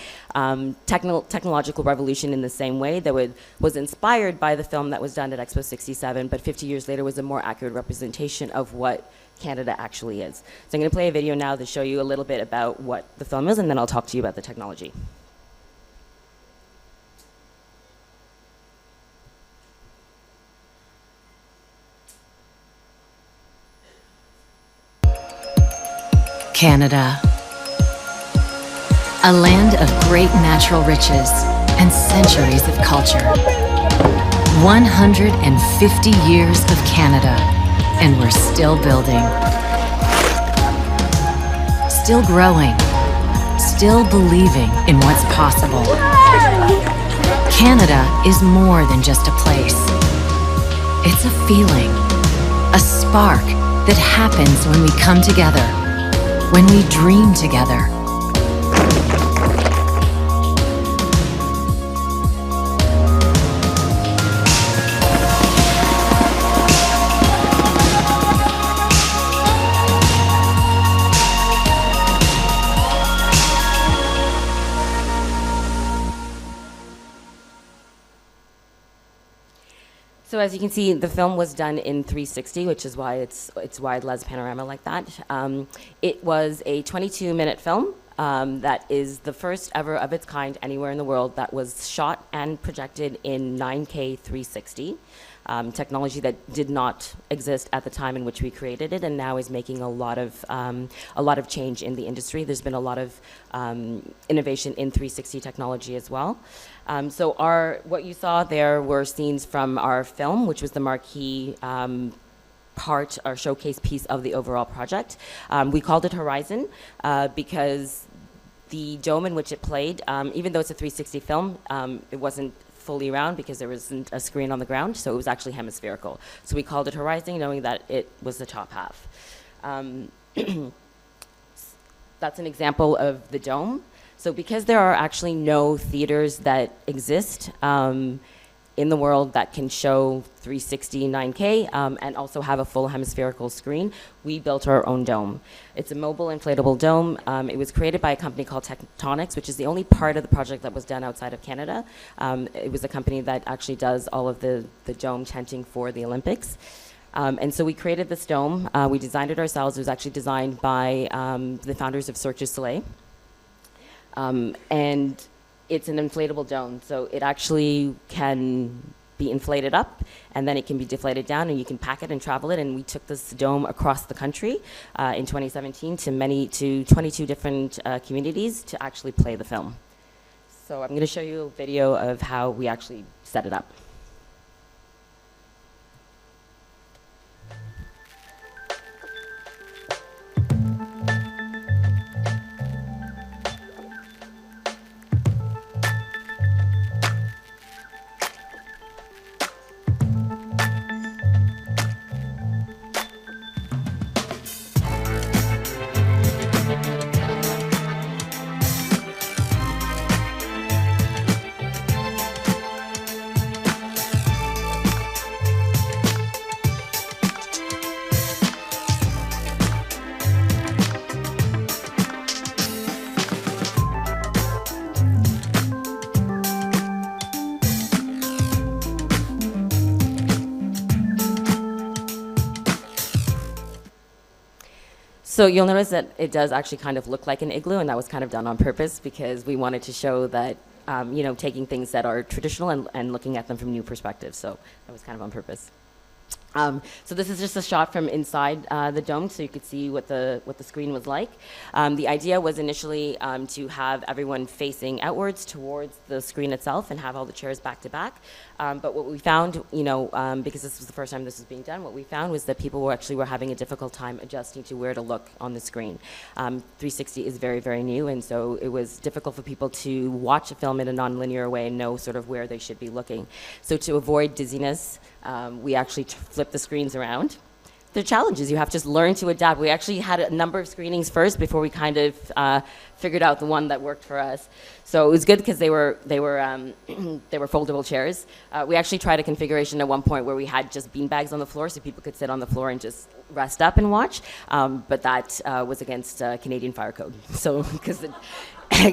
technological revolution in the same way that was inspired by the film that was done at Expo 67, but 50 years later was a more accurate representation of what Canada actually is. So I'm going to play a video now to show you a little bit about what the film is, and then I'll talk to you about the technology. Canada, a land of great natural riches and centuries of culture. 150 years of Canada, and we're still building, still growing, still believing in what's possible. Canada is more than just a place. It's a feeling, a spark that happens when we come together, when we dream together. So as you can see, the film was done in 360, which is why it's wide les panorama like that. It was a 22-minute film that is the first ever of its kind anywhere in the world that was shot and projected in 9K 360. Technology that did not exist at the time in which we created it, and now is making a lot of change in the industry. There's been a lot of innovation in 360 technology as well. So what you saw there were scenes from our film, which was the marquee part, our showcase piece of the overall project. We called it Horizon because the dome in which it played, even though it's a 360 film, it wasn't fully round because there wasn't a screen on the ground, so it was actually hemispherical. So we called it Horizon, knowing that it was the top half. That's an example of the dome. So because there are actually no theaters that exist in the world that can show 360 9K and also have a full hemispherical screen, we built our own dome. It's a mobile inflatable dome. It was created by a company called Tectonics, which is the only part of the project that was done outside of Canada. It was a company that actually does all of the dome tenting for the Olympics. And so we created this dome. We designed it ourselves. It was actually designed by the founders of Cirque du Soleil. And it's an inflatable dome, so it actually can be inflated up, and then it can be deflated down, and you can pack it and travel it. And we took this dome across the country in 2017 to 22 different communities to actually play the film. So I'm going to show you a video of how we actually set it up. So you'll notice that it does actually kind of look like an igloo, and that was kind of done on purpose because we wanted to show that taking things that are traditional and looking at them from new perspectives. So that was kind of on purpose. So this is just a shot from inside the dome, so you could see what the screen was like. The idea was initially to have everyone facing outwards towards the screen itself and have all the chairs back to back. But what we found, because this was the first time this was being done, what we found was that people were having a difficult time adjusting to where to look on the screen. 360 is very, very new, and so it was difficult for people to watch a film in a non-linear way and know sort of where they should be looking. So to avoid dizziness, we actually flip the screens around. There are challenges. You have to just learn to adapt. We actually had a number of screenings first before we kind of figured out the one that worked for us. So it was good because they were foldable chairs. We actually tried a configuration at one point where we had just beanbags on the floor so people could sit on the floor and just rest up and watch. But that was against Canadian Fire Code. So because it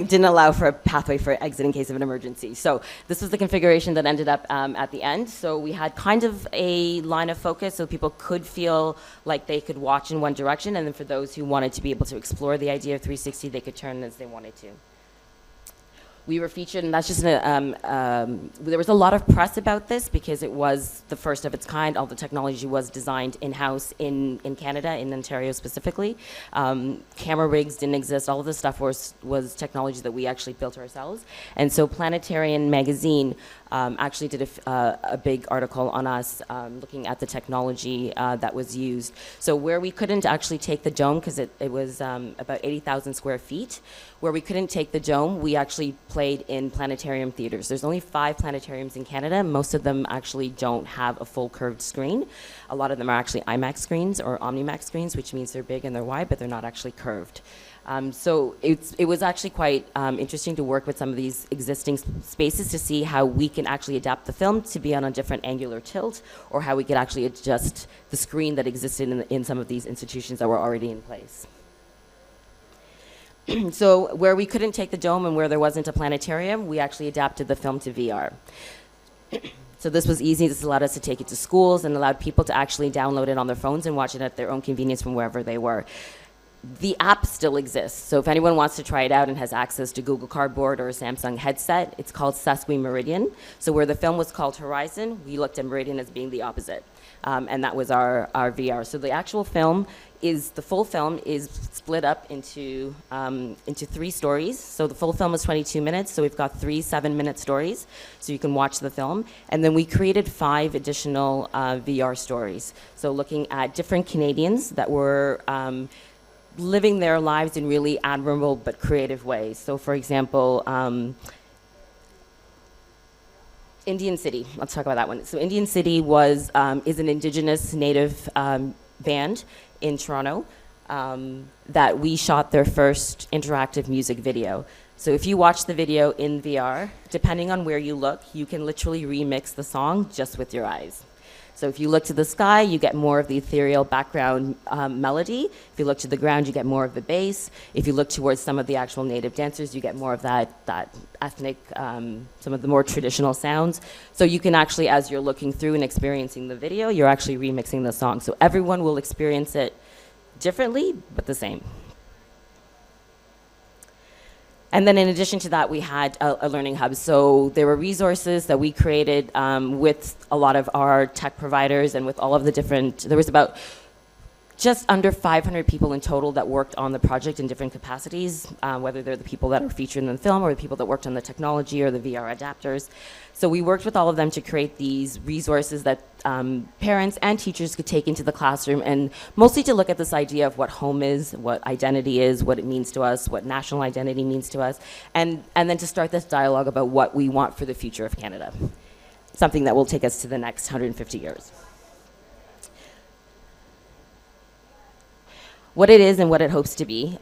didn't allow for a pathway for exit in case of an emergency. So this was the configuration that ended up at the end. So we had kind of a line of focus so people could feel like they could watch in one direction, and then for those who wanted to be able to explore the idea of 360, they could turn as they wanted to. We were featured, and that's just there was a lot of press about this because it was the first of its kind. All the technology was designed in-house in Canada, in Ontario specifically. Camera rigs didn't exist. All of this stuff was technology that we actually built ourselves. And so Planetarian magazine actually did a big article on us looking at the technology that was used. So where we couldn't actually take the dome, because it was about 80,000 square feet, where we couldn't take the dome, we actually played in planetarium theaters. There's only 5 planetariums in Canada. Most of them actually don't have a full curved screen. A lot of them are actually IMAX screens or OmniMax screens, which means they're big and they're wide, but they're not actually curved. So it was actually quite interesting to work with some of these existing spaces to see how we can actually adapt the film to be on a different angular tilt, or how we could actually adjust the screen that existed in some of these institutions that were already in place. So where we couldn't take the dome and where there wasn't a planetarium, we actually adapted the film to VR. So this was easy. This allowed us to take it to schools and allowed people to actually download it on their phones and watch it at their own convenience from wherever they were. The app still exists, so if anyone wants to try it out and has access to Google Cardboard or a Samsung headset, it's called Sesqui Meridian. So where the film was called Horizon, we looked at Meridian as being the opposite, and that was our VR. So the actual film the full film is split up into 3 stories. So the full film is 22 minutes, so we've got 3 7-minute stories, so you can watch the film. And then we created 5 additional VR stories. So looking at different Canadians that were living their lives in really admirable but creative ways. So for example, Indian City, let's talk about that one. So Indian City is an Indigenous Native band in Toronto that we shot their first interactive music video. So if you watch the video in VR, depending on where you look, you can literally remix the song just with your eyes. So if you look to the sky, you get more of the ethereal background melody. If you look to the ground, you get more of the bass. If you look towards some of the actual native dancers, you get more of that ethnic, some of the more traditional sounds. So you can actually, as you're looking through and experiencing the video, you're actually remixing the song. So everyone will experience it differently, but the same. And then in addition to that, we had a learning hub. So there were resources that we created with a lot of our tech providers and with all of the different, there was about just under 500 people in total that worked on the project in different capacities, whether they're the people that are featured in the film or the people that worked on the technology or the VR adapters. So we worked with all of them to create these resources that parents and teachers could take into the classroom, and mostly to look at this idea of what home is, what identity is, what it means to us, what national identity means to us, and then to start this dialogue about what we want for the future of Canada, something that will take us to the next 150 years. What it is and what it hopes to be.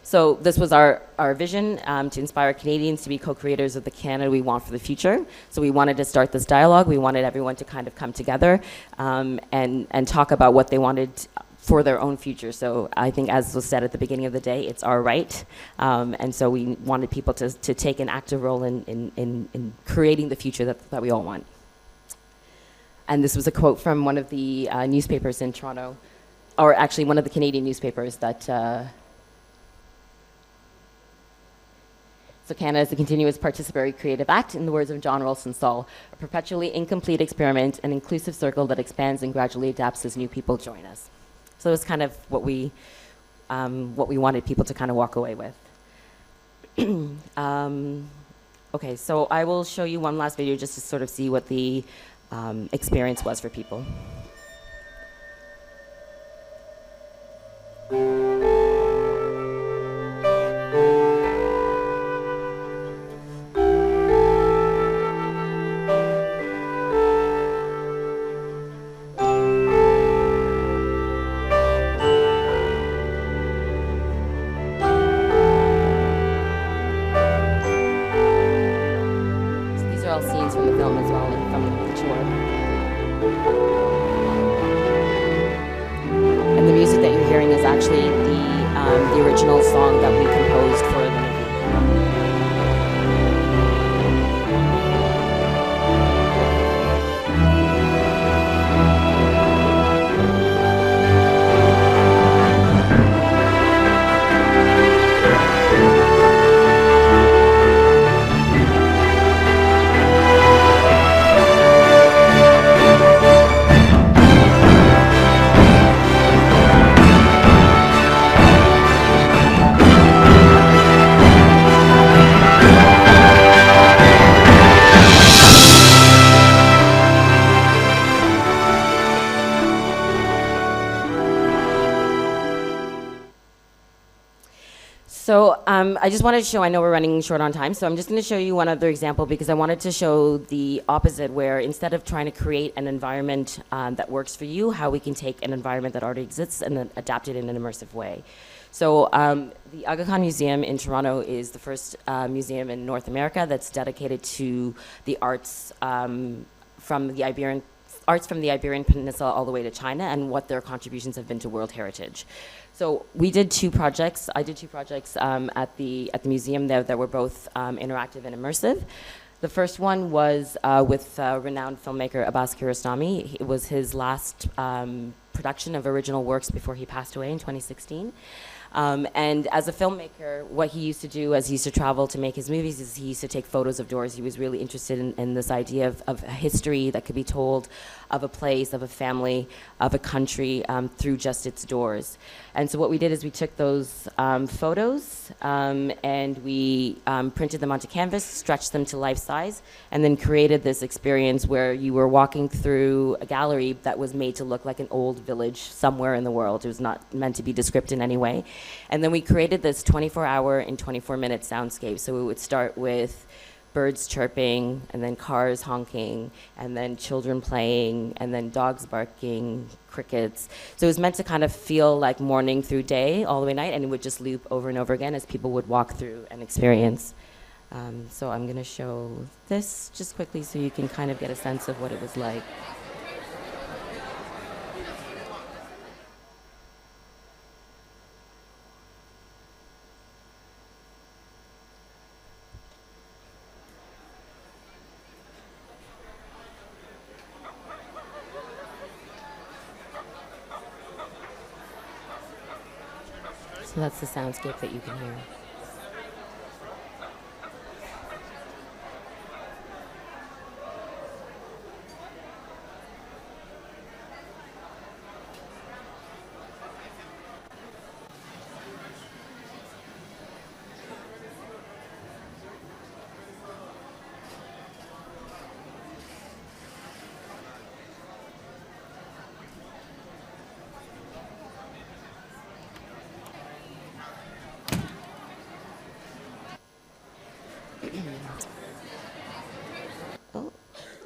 So this was our vision, to inspire Canadians to be co-creators of the Canada we want for the future. So we wanted to start this dialogue. We wanted everyone to kind of come together and talk about what they wanted for their own future. So I think, as was said at the beginning of the day, it's our right. And so we wanted people to take an active role in creating the future that we all want. And this was a quote from one of the newspapers in Toronto, or actually one of the Canadian newspapers that, So Canada is a continuous participatory creative act, in the words of John Ralston Saul, a perpetually incomplete experiment, an inclusive circle that expands and gradually adapts as new people join us. So it's kind of what we wanted people to kind of walk away with. Okay, so I will show you one last video just to sort of see what the experience was for people. So I just wanted to show, I know we're running short on time, so I'm just going to show you one other example because I wanted to show the opposite, where instead of trying to create an environment that works for you, how we can take an environment that already exists and then adapt it in an immersive way. So the Aga Khan Museum in Toronto is the first museum in North America that's dedicated to the arts from the Iberian Peninsula all the way to China and what their contributions have been to World Heritage. So we did two projects. I did two projects at the museum there that were both interactive and immersive. The first one was with renowned filmmaker Abbas Kiarostami. It was his last production of original works before he passed away in 2016. And as a filmmaker, what he used to do as he used to travel to make his movies is he used to take photos of doors. He was really interested in this idea of a history that could be told, of a place, of a family, of a country through just its doors. And so what we did is we took those photos and we printed them onto canvas, stretched them to life size, and then created this experience where you were walking through a gallery that was made to look like an old village somewhere in the world. It was not meant to be descriptive in any way. And then we created this 24-hour and 24-minute soundscape. So we would start with birds chirping, and then cars honking, and then children playing, and then dogs barking, crickets. So it was meant to kind of feel like morning through day, all the way night, and it would just loop over and over again as people would walk through and experience. So I'm going to show this just quickly so you can kind of get a sense of what it was like. So that's the soundscape that you can hear.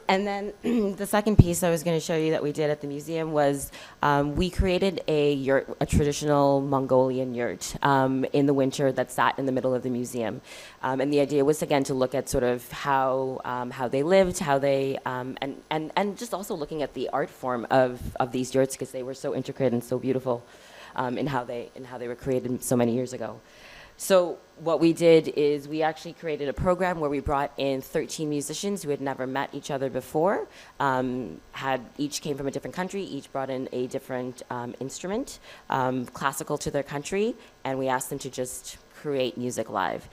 And then the second piece I was going to show you that we did at the museum was we created a yurt, a traditional Mongolian yurt in the winter that sat in the middle of the museum. And the idea was, again, to look at sort of how they lived, how they, and just also looking at the art form of these yurts, because they were so intricate and so beautiful in how they were created so many years ago. So what we did is we actually created a program where we brought in 13 musicians who had never met each other before, each came from a different country, each brought in a different instrument, classical to their country, and we asked them to just create music live.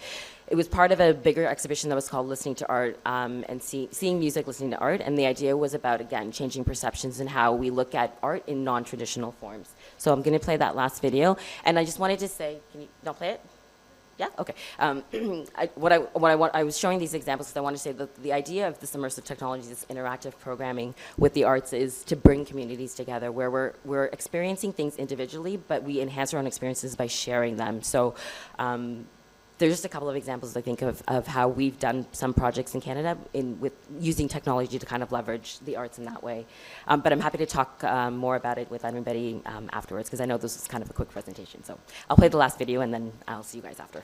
it was part of a bigger exhibition that was called Listening to Art, and seeing music, listening to art. And the idea was about, again, changing perceptions and how we look at art in non-traditional forms. So I'm going to play that last video. And I just wanted to say, can you not play it? Yeah, okay. I was showing these examples because I want to say that the idea of this immersive technology, this interactive programming with the arts, is to bring communities together where we're experiencing things individually, but we enhance our own experiences by sharing them. So there's just a couple of examples, I think, of how we've done some projects in Canada with using technology to kind of leverage the arts in that way. But I'm happy to talk more about it with Anu and Betty afterwards, because I know this is kind of a quick presentation. So I'll play the last video, and then I'll see you guys after.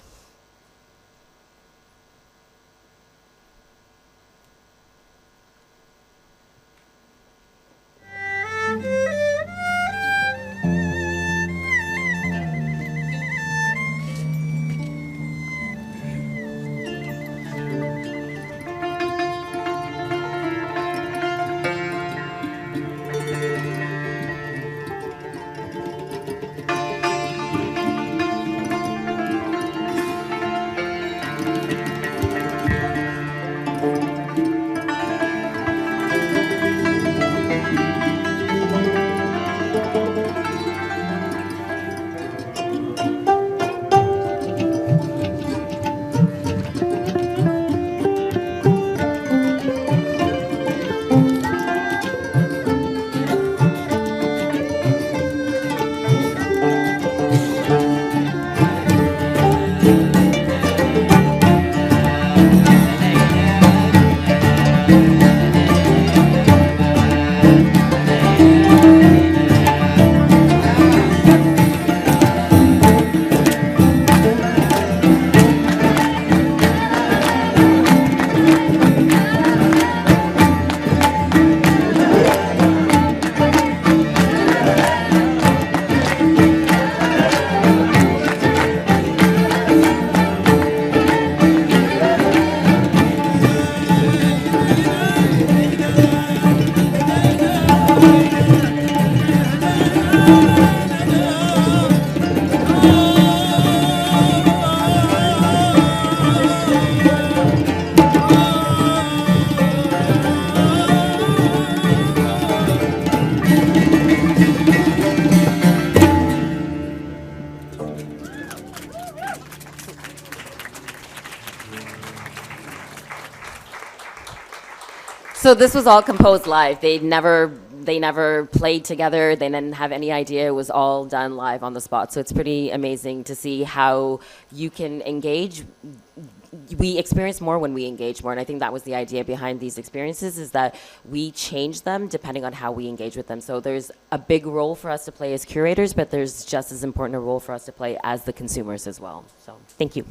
So this was all composed live. They never played together. They didn't have any idea. It was all done live on the spot. So it's pretty amazing to see how you can engage. We experience more when we engage more, and I think that was the idea behind these experiences, is that we change them depending on how we engage with them. So there's a big role for us to play as curators, but there's just as important a role for us to play as the consumers as well. So thank you.